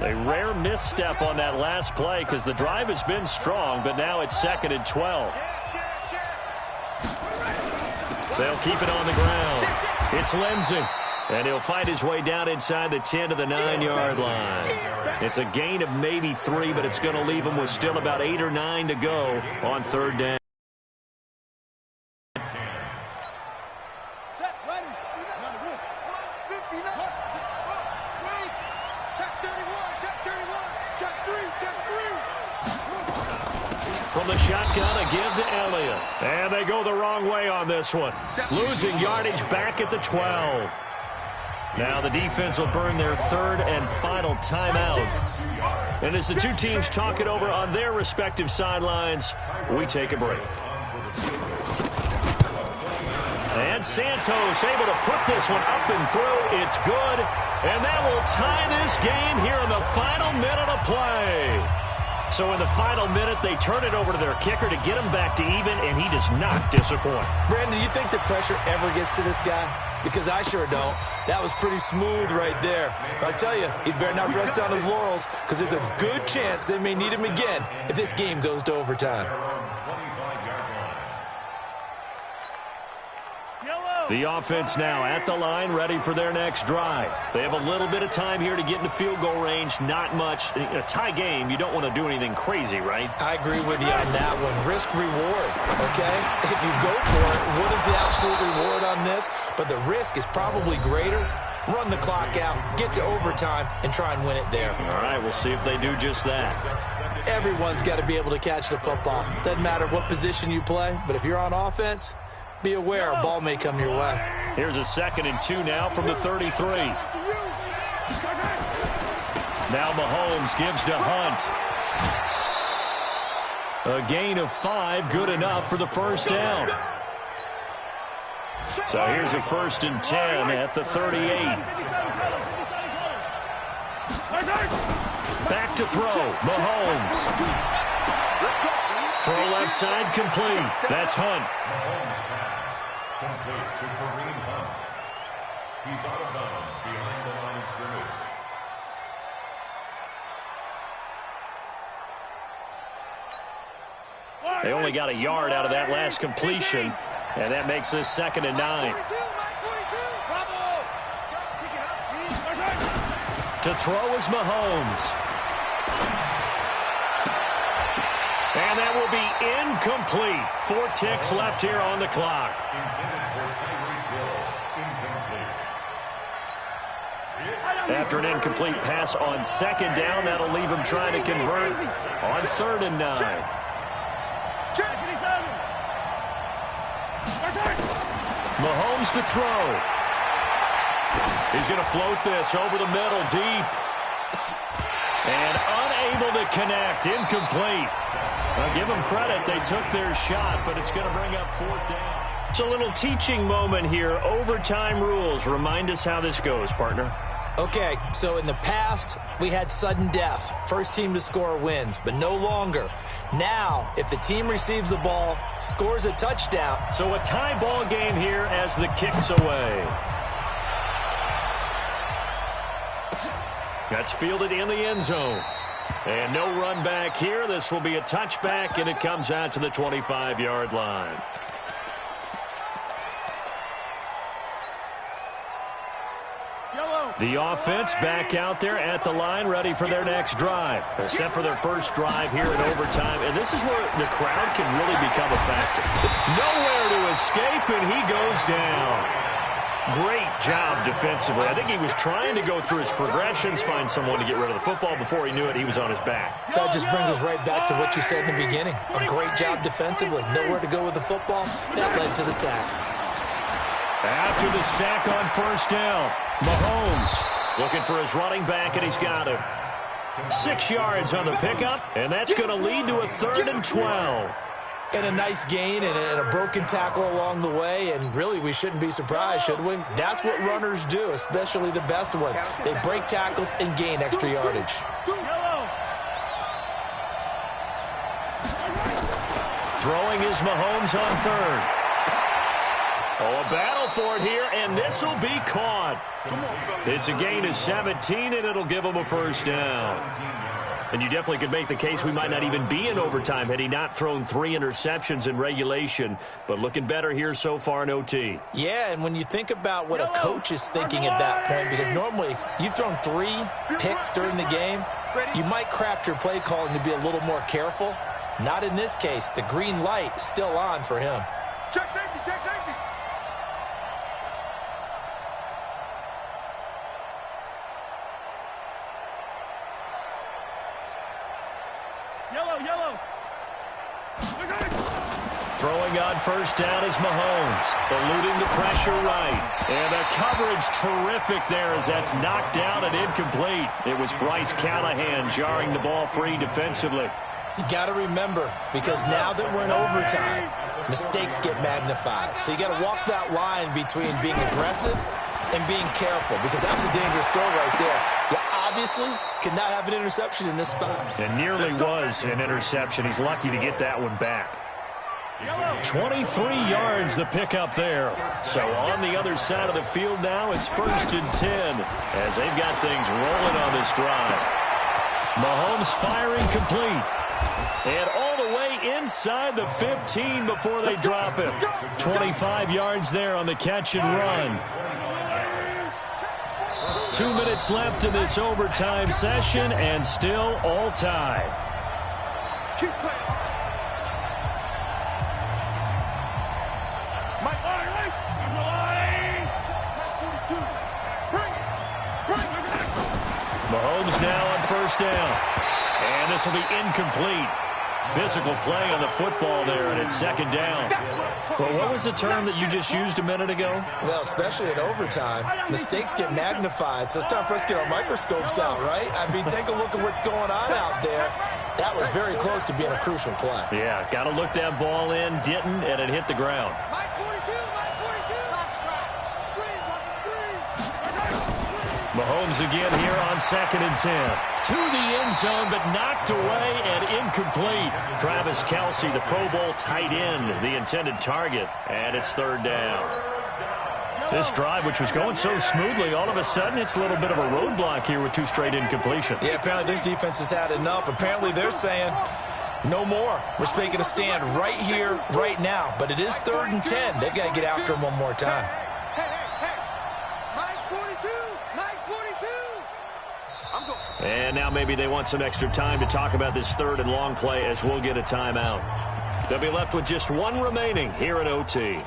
A rare misstep on that last play because the drive has been strong, but now it's 2nd and 12. They'll keep it on the ground. It's Lindsey, and he'll fight his way down inside the 10 to the 9-yard line. It's a gain of maybe 3, but it's going to leave him with still about 8 or 9 to go on 3rd down. From the shotgun, a give to Elliott. And they go the wrong way on this one. Losing yardage back at the 12. Now the defense will burn their 3rd and final timeout. And as the two teams talk it over on their respective sidelines, we take a break. And Santos able to put this one up and through. It's good. And that will tie this game here in the final minute of play. So in the final minute, they turn it over to their kicker to get him back to even, and he does not disappoint. Brandon, do you think the pressure ever gets to this guy? Because I sure don't. That was pretty smooth right there. But I tell you, he better not rest on his laurels because there's a good chance they may need him again if this game goes to overtime. The offense now at the line, ready for their next drive. They have a little bit of time here to get into field goal range. Not much. A tie game, you don't want to do anything crazy, right? I agree with you on that one. Risk-reward, okay? If you go for it, what is the absolute reward on this? But the risk is probably greater. Run the clock out, get to overtime, and try and win it there. All right, we'll see if they do just that. Everyone's got to be able to catch the football. Doesn't matter what position you play, but if you're on offense, be aware a ball may come your way. Here's a 2nd and 2 now from the 33. Now Mahomes gives to Hunt. A gain of 5, good enough for the 1st down. So here's a 1st and 10 at the 38. Back to throw, Mahomes. Throw left side complete. That's Hunt. Complete to Kareem Hunt. He's out of bounds behind the line of scrimmage. They only got a yard out of that last completion, and that makes this 2nd and 9. To throw is Mahomes. And that will be incomplete. 4 ticks left here on the clock. After an incomplete pass on 2nd down, that'll leave him trying to convert on 3rd and 9. Mahomes to throw. He's going to float this over the middle deep. And unable to connect. Incomplete. I'll give them credit. They took their shot, but it's going to bring up 4th down. It's a little teaching moment here. Overtime rules. Remind us how this goes, partner. Okay, so in the past, we had sudden death. First team to score wins, but no longer. Now, if the team receives the ball, scores a touchdown. So a tie ball game here as the kick's away. That's fielded in the end zone. And no run back here. This will be a touchback, and it comes out to the 25-yard line. The offense back out there at the line, ready for their next drive. Set for their first drive here in overtime. And this is where the crowd can really become a factor. Nowhere to escape, and he goes down. Great job defensively. I think he was trying to go through his progressions, find someone to get rid of the football. Before he knew it, he was on his back. So that just brings us right back to what you said in the beginning. A great job defensively. Nowhere to go with the football. That led to the sack. After the sack on 1st down, Mahomes looking for his running back, and he's got him. 6 yards on the pickup, and that's going to lead to a 3rd and 12. And a nice gain and a broken tackle along the way, and really we shouldn't be surprised, should we? That's what runners do, especially the best ones. They break tackles and gain extra yardage. Throwing is Mahomes on 3rd. Oh, a battle for it here, and this will be caught. It's a gain of 17, and it'll give them a 1st down. And you definitely could make the case we might not even be in overtime had he not thrown 3 interceptions in regulation. But looking better here so far in OT. Yeah, and when you think about what a coach is thinking at that point, because normally you've thrown 3 picks during the game, you might craft your play calling to be a little more careful. Not in this case. The green light still on for him. Check safety, check safety. Yellow. Throwing on 1st down is Mahomes, eluding the pressure right. And the coverage terrific there as that's knocked down and incomplete. It was Bryce Callahan jarring the ball free defensively. You got to remember, because now that we're in overtime, mistakes get magnified. So you got to walk that line between being aggressive and being careful, because that was a dangerous throw right there. You obviously could not have an interception in this spot. And nearly was an interception. He's lucky to get that one back. 23 yards the pickup there. So on the other side of the field now, it's 1st and 10 as they've got things rolling on this drive. Mahomes firing complete. And all the way inside the 15 before they drop it. 25 yards there on the catch and run. 2 minutes left in this overtime session, and still all tied. Mahomes now on 1st down. And this will be incomplete. Physical play on the football there, and it's 2nd down. Well, what was the term that you just used a minute ago? Well, especially in overtime, mistakes get magnified, so it's time for us to get our microscopes out, right? I mean, take a look at what's going on out there. That was very close to being a crucial play. Yeah, got to look that ball in, didn't, and it hit the ground. Mahomes again here on 2nd and 10. To the end zone, but knocked away and incomplete. Travis Kelce, the Pro Bowl tight end, the intended target, and it's 3rd down. This drive, which was going so smoothly, all of a sudden it's a little bit of a roadblock here with 2 straight incompletions. Yeah, apparently this defense has had enough. Apparently they're saying no more. We're making a stand right here, right now. But it is 3rd and 10. They've got to get after him one more time. And now maybe they want some extra time to talk about this 3rd and long play as we'll get a timeout. They'll be left with just 1 remaining here at OT.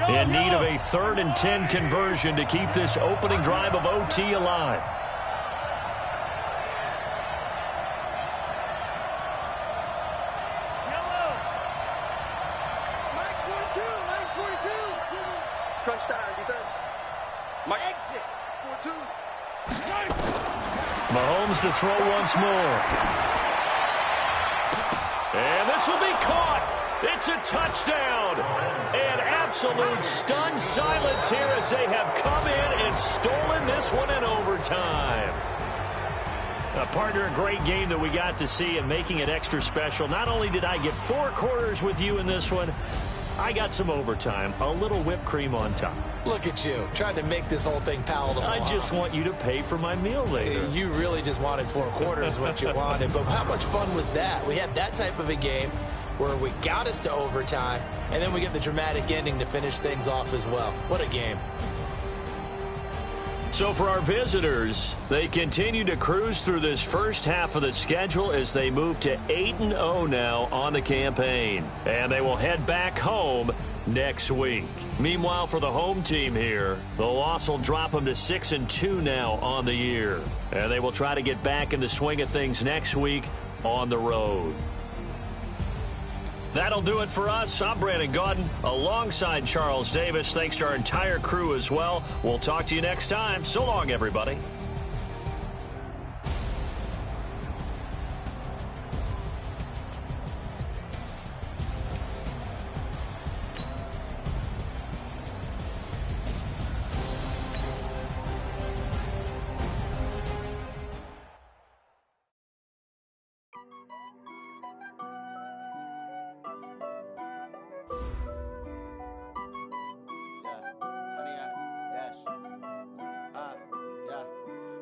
In need of a 3rd and 10 conversion to keep this opening drive of OT alive. Crunch time, defense. Mike. Exit. 4-2. Mahomes to throw once more. And this will be caught. It's a touchdown. And absolute stunned silence here as they have come in and stolen this one in overtime. Partner, a great game that we got to see and making it extra special. Not only did I get 4 quarters with you in this one, I got some overtime, a little whipped cream on top. Look at you, trying to make this whole thing palatable. I just want you to pay for my meal later. You really just wanted 4 quarters what you wanted. But how much fun was that? We had that type of a game where we got us to overtime, and then we get the dramatic ending to finish things off as well. What a game. So for our visitors, they continue to cruise through this first half of the schedule as they move to 8-0 now on the campaign. And they will head back home next week. Meanwhile, for the home team here, the loss will drop them to 6-2 now on the year. And they will try to get back in the swing of things next week on the road. That'll do it for us. I'm Brandon Gaudin alongside Charles Davis. Thanks to our entire crew as well. We'll talk to you next time. So long, everybody.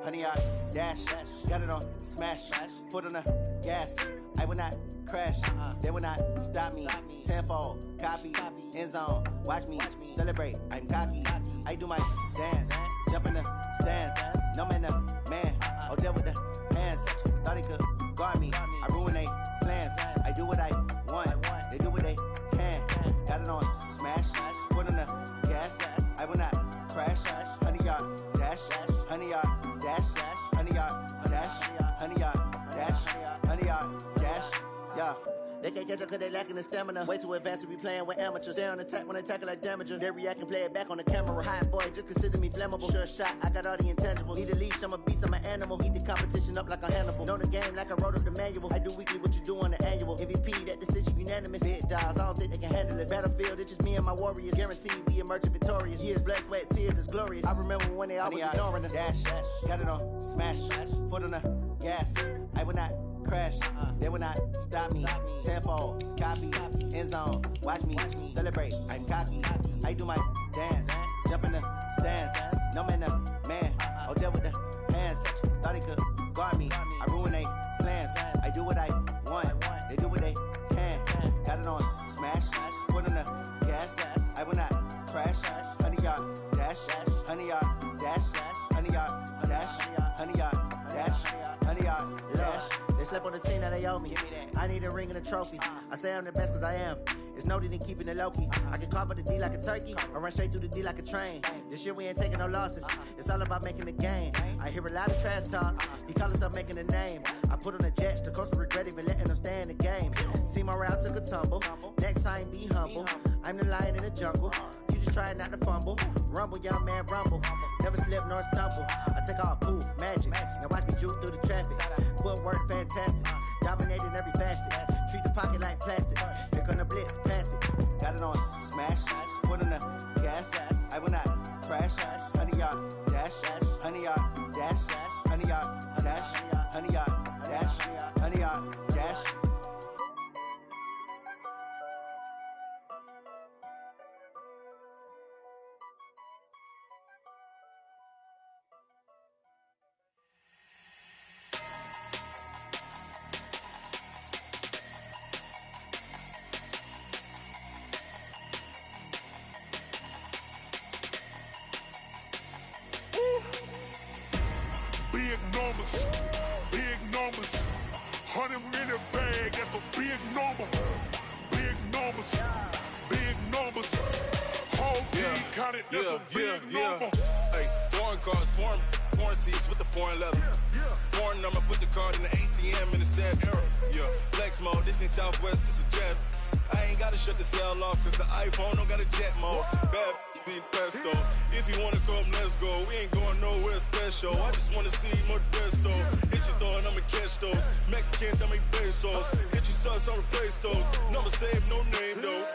Honey, I dash, got it on smash, foot on the gas. I will not crash, they will not stop me. Tenfold, copy, end zone, watch me celebrate. I'm cocky, I do my dance, jump in the stands. No man, the man, oh, deal with the hands. Thought he could guard me, I ruin they plans. I do what I want, they do what they can. Got it on smash, foot on the gas. I will not crash, honey, y'all dash, honey, y'all dash, honey, y'all dash, honey, y'all dash, honey, y'all dash, yeah. They can't catch up cause they lacking the stamina. Way too advanced to be playing with amateurs. Stay on attack when I tackle like damager. They react and play it back on the camera. Hot boy, just consider me flammable. Sure shot, I got all the intangibles. Need a leash, I'm a beast, I'm an animal. Heat the competition up like a Hannibal. Know the game like I wrote up the manual. I do weekly what you do on the annual. MVP, that decision unanimous. Big dials, I don't think they can handle it. Battlefield, it's just me and my warriors. Guaranteed we emerge victorious. Years, blood, sweat, tears, it's glorious. I remember when they always ignoring us. Dash, got it on smash, foot on the gas. I will not crash, they will not stop me. Tenfold, copy, end zone, watch me celebrate. I'm cocky, I do my dance, jump in the stands. No man, the man, oh, deal with the hands. Thought he could guard me, I ruin they plans. I do what I want, they do what they can. Got it on smash, foot on the gas. I will not crash, honey, y'all dash, honey, y'all dash, honey, y'all dash, honey, y'all dash, honey, y'all dash. They slept on the team that they owe me. I need a ring and a trophy. I say I'm the best cause I am. It's no need in keeping it low-key. I can carve up the D like a turkey or run straight through the D like a train. This year we ain't taking no losses. It's all about making the game. I hear a lot of trash talk. He call himself making a name. I put on the Jets. The coach will regret even letting them stay in the game. Team morale took a tumble. Next time be humble. I'm the lion in the jungle. You just trying not to fumble. Rumble, young man, rumble. Never slip nor stumble. I take off, poof, magic. Now watch me juke through the traffic. Footwork fantastic. Dominating every facet. Treat the pocket like plastic. Here come the blitz, pass it. Got it on smash, foot on the gas. I will not crash. Honey, y'all dash, honey, y'all dash, honey, y'all dash, honey, y'all dash, honey, y'all dash. Big numbers, 100 in the bag, that's a big number. Big numbers, whole team counted, that's a big number. Hey, foreign cars, foreign seats with the foreign leather. Foreign number, put the card in the ATM in the sad era. Yeah, flex mode, this ain't Southwest, this is jet. I ain't gotta shut the cell off, cause the iPhone don't got a jet mode. Bad be pesto. If you wanna come, let's go. We ain't going nowhere special. I just wanna see more Modesto. Hit your store and I'ma catch those. Mexican, dummy pesos. Hit your sauce, I'll replace those. Number save, no name though.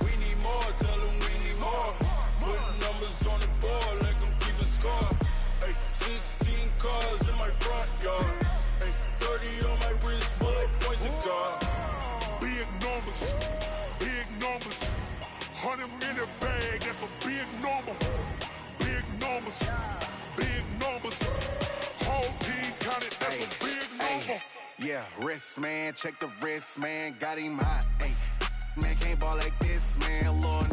We need more, tell them we need more. Putting numbers on the board, let them keep a score. Hey, 16 cars in my front yard. Hey, 30 on my wrist, bullet point to God. Big numbers, 100 in the bag, that's a big number. Big numbers, whole team counted, that's a big number. Yeah, wrist man, check the wrist man, got him hot. Ay, man can't ball like this, man. Lord,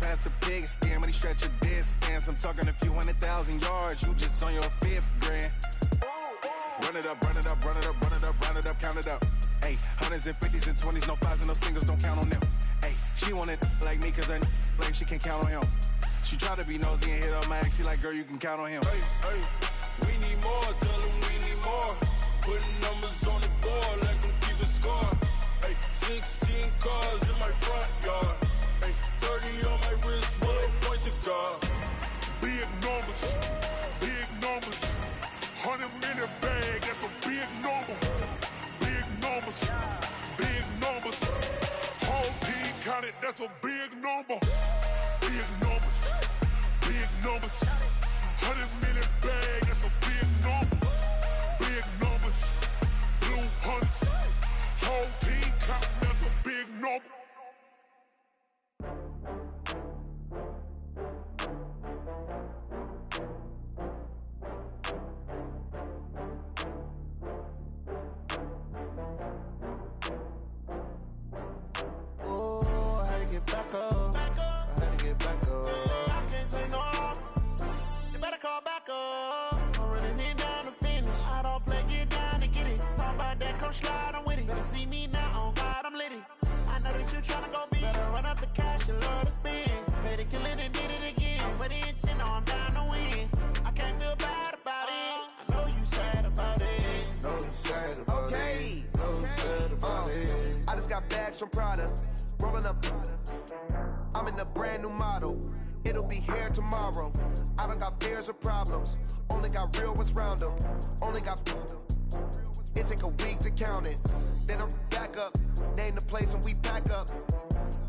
past the big scam, but he stretch a distance. I'm talking a few 100,000 yards, you just on your 5th grand. Run it up, run it up, run it up, run it up, run it up, count it up. Ay, hundreds and 50s and 20s, no 5s and no singles, don't count on them. Ay, She want it like me, cause her like she can count on him. She try to be nosy and hit up my ex. She like, girl, you can count on him. Hey, hey, we need more, tell them we need more. Putting numbers on the board, let them keep it score. Hey, 16 cars in my front yard. Hey, 30 on my wrist, what a point to God. Big numbers, 100 minute bag, that's a big number. Big numbers, whole team counted, that's a big number. Big numbers, 100 minute bag, that's a big number. Big numbers, blue hunts, whole team counting, that's a big number. Back up. I had to get back up. I can't take no loss. You better call back up. I'm running it down to finish. I don't play, get down and get it. Talk about that, come slide, I'm with it. Better see me now, on God, I'm lit it. I know that you tryna go big. Better run up the cash, you love to spend. Better kill it and did it again. I'm with the intent, I'm down to win. I can't feel bad about it. I know you sad about it. Know you sad about it. Know you sad about it. I just got bags from Prada. Rolling up, I'm in a brand new model. It'll be here tomorrow. I don't got fears or problems. Only got real ones round them. Only got. It take a week to count it. Then I'm back up. Name the place and we pack up.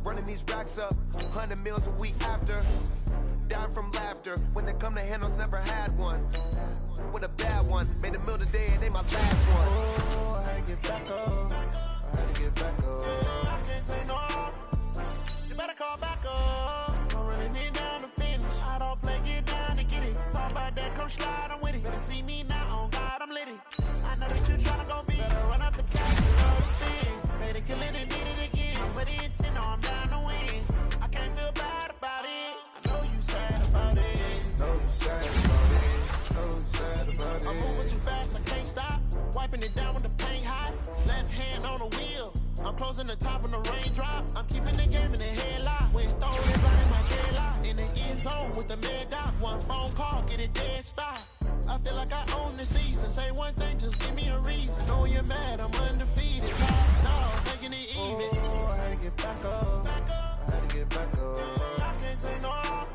Running these racks up. 100 meals a week after. Dying from laughter. When they come to handles, never had one. With a bad one. Made a meal today and they my last one. Oh, I had to get back up. I had to get back up. I can't take no loss. You better call back up. I'm running it down to finish. I don't play, get down and get it. Talk about that, come slide, I'm with it. Better see me now, on God, I'm lit it. I know that you tryna go big. Better run up the cash, you love to spin. Better kill it and did it again. I'm with the intent, no, I'm down to win. I can't feel bad about it. I know you sad about it. Know you sad about it. Know you sad about it. I'm moving too fast, I can't stop. Wiping it down with the paint hot. Left hand on the wheel. I'm closing the top on the raindrop. I'm keeping the game in the headlock. When throw it right in my deadlock. In the end zone with the mad dot. One phone call, get it dead stop. I feel like I own the season. Say one thing, just give me a reason. Know you're mad, I'm undefeated. Top dog, making it even. Oh, I had to get back up. I had to get back up. I can't take no loss.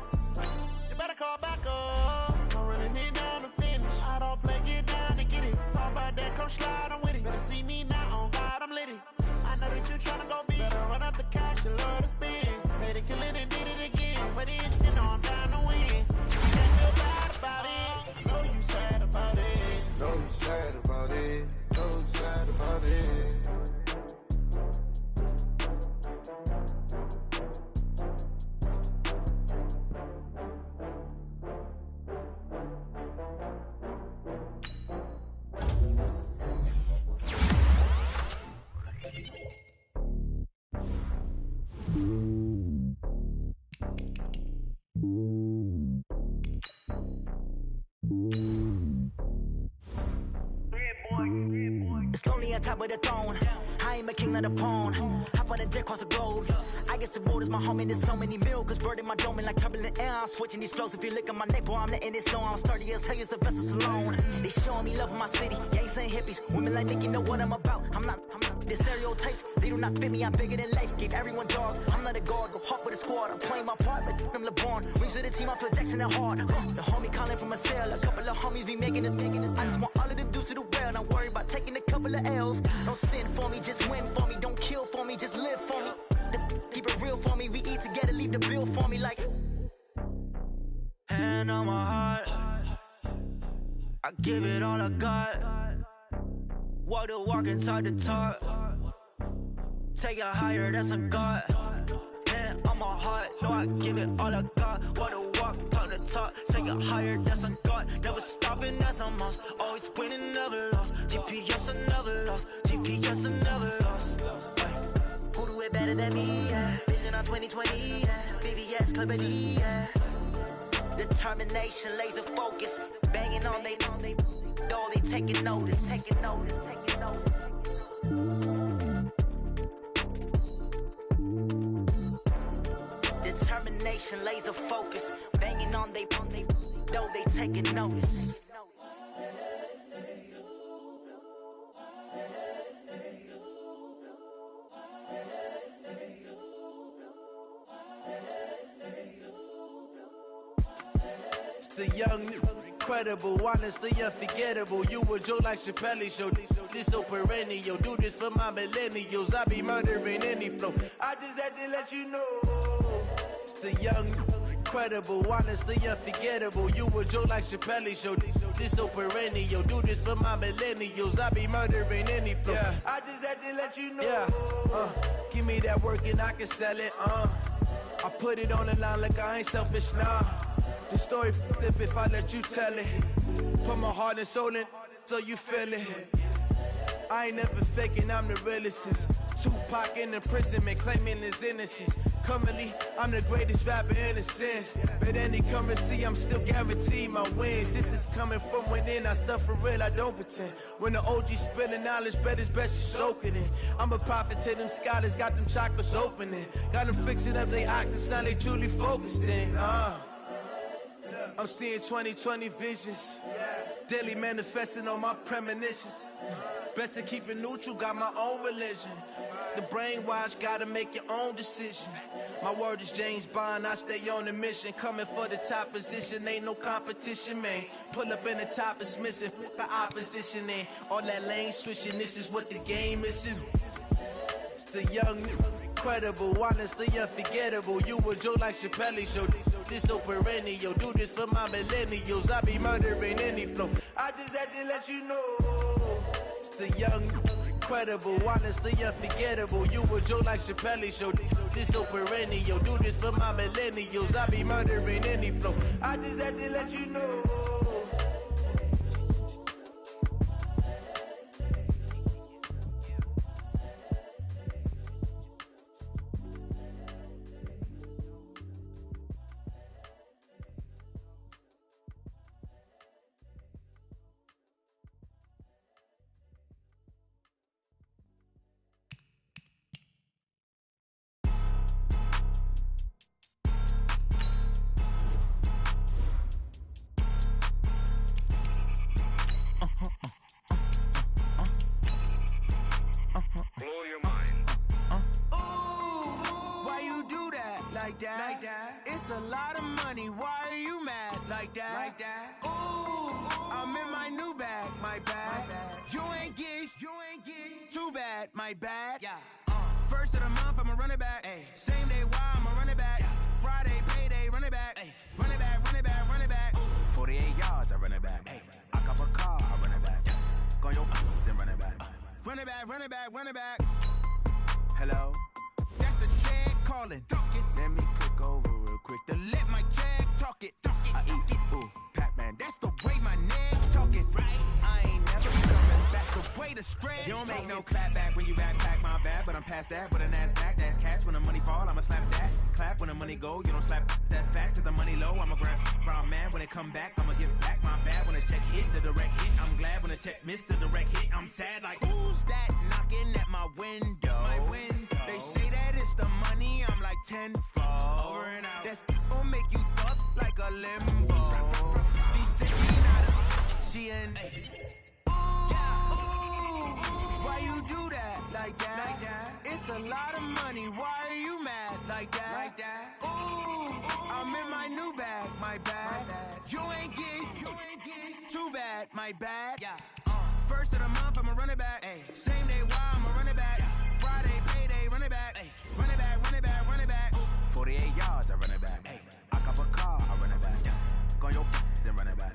You better call back up. I'm running it down to finish. I don't play, get down and get it. Talk about that, come slide, I'm with it. Better see me now, on God, I'm lit it. I know that you tryna go big. Better run up the cash, you love to spin. Better kill it and did it again. But the intent, no, I'm down to win. I can't feel bad about it. I know you sad about it. Know you sad about it. Know you sad about it. It's lonely on top of the throne. I ain't a king of the pawn. Hop on a jet across the globe. I guess the road is my home and there's so many milkers burning my dome like turbulent air. I'm switching these flows. If you look at my neck, boy, I'm letting it slow. I'm sturdy as hell, it's a vessel alone. They showing me love in my city. Gangs ain't hippies. Women like Nicky know what I'm about. I'm not the stereotypes. They do not fit me. I'm bigger than life. Gave everyone jobs. I'm not a guard. Go hard with a squad. I'm playing my part, but I'm LeBron. Rings to the team. I feel Jackson and hard. The homie calling from a cell. A couple of homies be making it. I just want all of them dudes to do well. Not worry about taking a couple of L's. Don't sin for me, just win for me. Don't kill for me, just live for me. Keep it real for me. We eat together, leave the bill for me like. Hand on my heart, I give it all I got. Walk the walk and talk the talk. Take it higher, that's a God. Hand on my heart, no, I give it all I got. Walk the walk, talk the talk. Take it higher, that's a God. Never stopping, that's a must. Always winning, never lost. GPS, I never lost. GPS, I never lost. Who do it better than me? Yeah. Vision on 2020. Yeah. VVS, Clippity. Yeah. Determination, laser focus. Banging on they door, they taking notice. Taking notice, taking notice. the young, incredible, honestly unforgettable. You a Joe like Chappelle show. This so perennial. Do this for my millennials. I be murdering any flow. I just had to let you know. It's the young, incredible, honestly unforgettable. You a Joe like Chappelle show. This so perennial. Do this for my millennials. I be murdering any flow. Yeah. I just had to let you know. Yeah. Give me that work and I can sell it. I put it on the line like I ain't selfish, nah. The story flip if I let you tell it. Put my heart and soul in so you feel it. I ain't never faking, I'm the realest. Tupac in imprisonment, claiming his innocence. Currently, I'm the greatest rapper in a sense. But any currency, I'm still guaranteed my wins. This is coming from within, I stuff for real, I don't pretend. When the OG spilling knowledge, bet it's best you soak it in. I'm a prophet to them scholars, got them chakras opening. Got them fixing up they octaves, now they truly focused in. I'm seeing 2020 visions. Daily manifesting on my premonitions. Best to keep it neutral, got my own religion. The brainwash, gotta make your own decision. My word is James Bond, I stay on the mission. Coming for the top position, ain't no competition, man. Pull up in the top, it's missing, the opposition ain't. All that lane switching, this is what the game is. It's the young, incredible, honestly unforgettable. You a Joe like Chappelle show. This so perennial. Do this for my millennials. I be murdering any flow. I just had to let you know. It's the young, incredible, honestly unforgettable. You a Joe like Chappelle show. This so perennial. Do this for my millennials. I be murdering any flow. I just had to let you know. Like that. It's a lot of money. Why are you mad like that? Ooh, I'm in my new bag, my bad. You ain't get too bad, my bad. Yeah. First of the month, I'ma run it back. Ay. Same day, why I'ma run it back. Yeah. Friday, payday, run it back. Ay. Run it back, run it back, run it back. 48 yards, I run it back. Ay. I cop a car, I run it back. Yeah. Go your then run it back. Run it back, run it back, run it back. Hello? That's the check calling. Let me click over real quick to let my check talk it. I eat it, ooh, Pac-Man. That's the way my neck talking. Right? I ain't never coming back the way the stretch. You don't make no clap back when you backpack, my bad. But I'm past that with a NASDAQ. That's cash when the money fall. I'ma slap that. Clap when the money go. You don't slap. That's facts. If the money low, I'ma grab brown man. When it come back, I'ma give back my bad. When the check hit the direct hit, I'm glad. When the check missed the direct hit, I'm sad. Like who's that knocking at my window? My window. They say that it's the money. I'm like tenfold. Over and out. That's gon' make you up like a limbo. She said she not a, she in. Why you do that like that? It's a lot of money. Why are you mad like that? Ooh, I'm in my new bag, my bad. You ain't get too bad, my bad. Yeah. First of the month, I'ma run it back. Ay. Same day, why I'ma run it back. Friday, payday, run it back. Ay. Run it back, run it back, run it back. 48 yards, I run it back. Ay. I cop a car, I run it back. Yeah. Go your then run it back.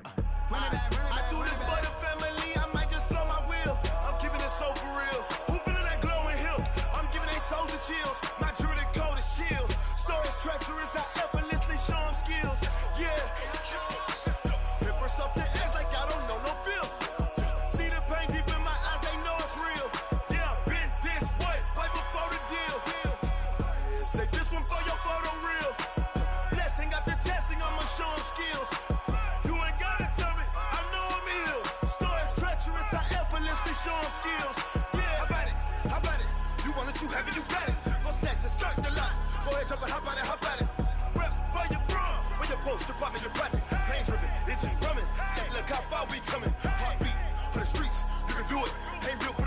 Run it back, run it back. I do this for the family, I might just blow my wheel. I'm keeping it so for real. Who feeling that glowing hill? I'm giving they souls the chills. My jewelry cold is chill. Stories treacherous, I effortlessly show them skills. Yeah. Ripper stuff the edge like I don't know no bill. See the pain deep in my eyes, they know it's real. Yeah, been this way before the deal. Say this one for your photo reel. Blessing after testing, I'ma show them skills. You ain't gotta tell me, I know I'm ill. Stories treacherous, I effortlessly show them skills. Yeah, how about it? You want it, you have it, you got it. Go snatch a skirt the lot. Go ahead, jump it, how about it? Rep for your brum. When your post, department, your projects. Pain driven, itching, drumming. Hey, look how far we coming. Heartbeat on the streets, you can do it. Ain't built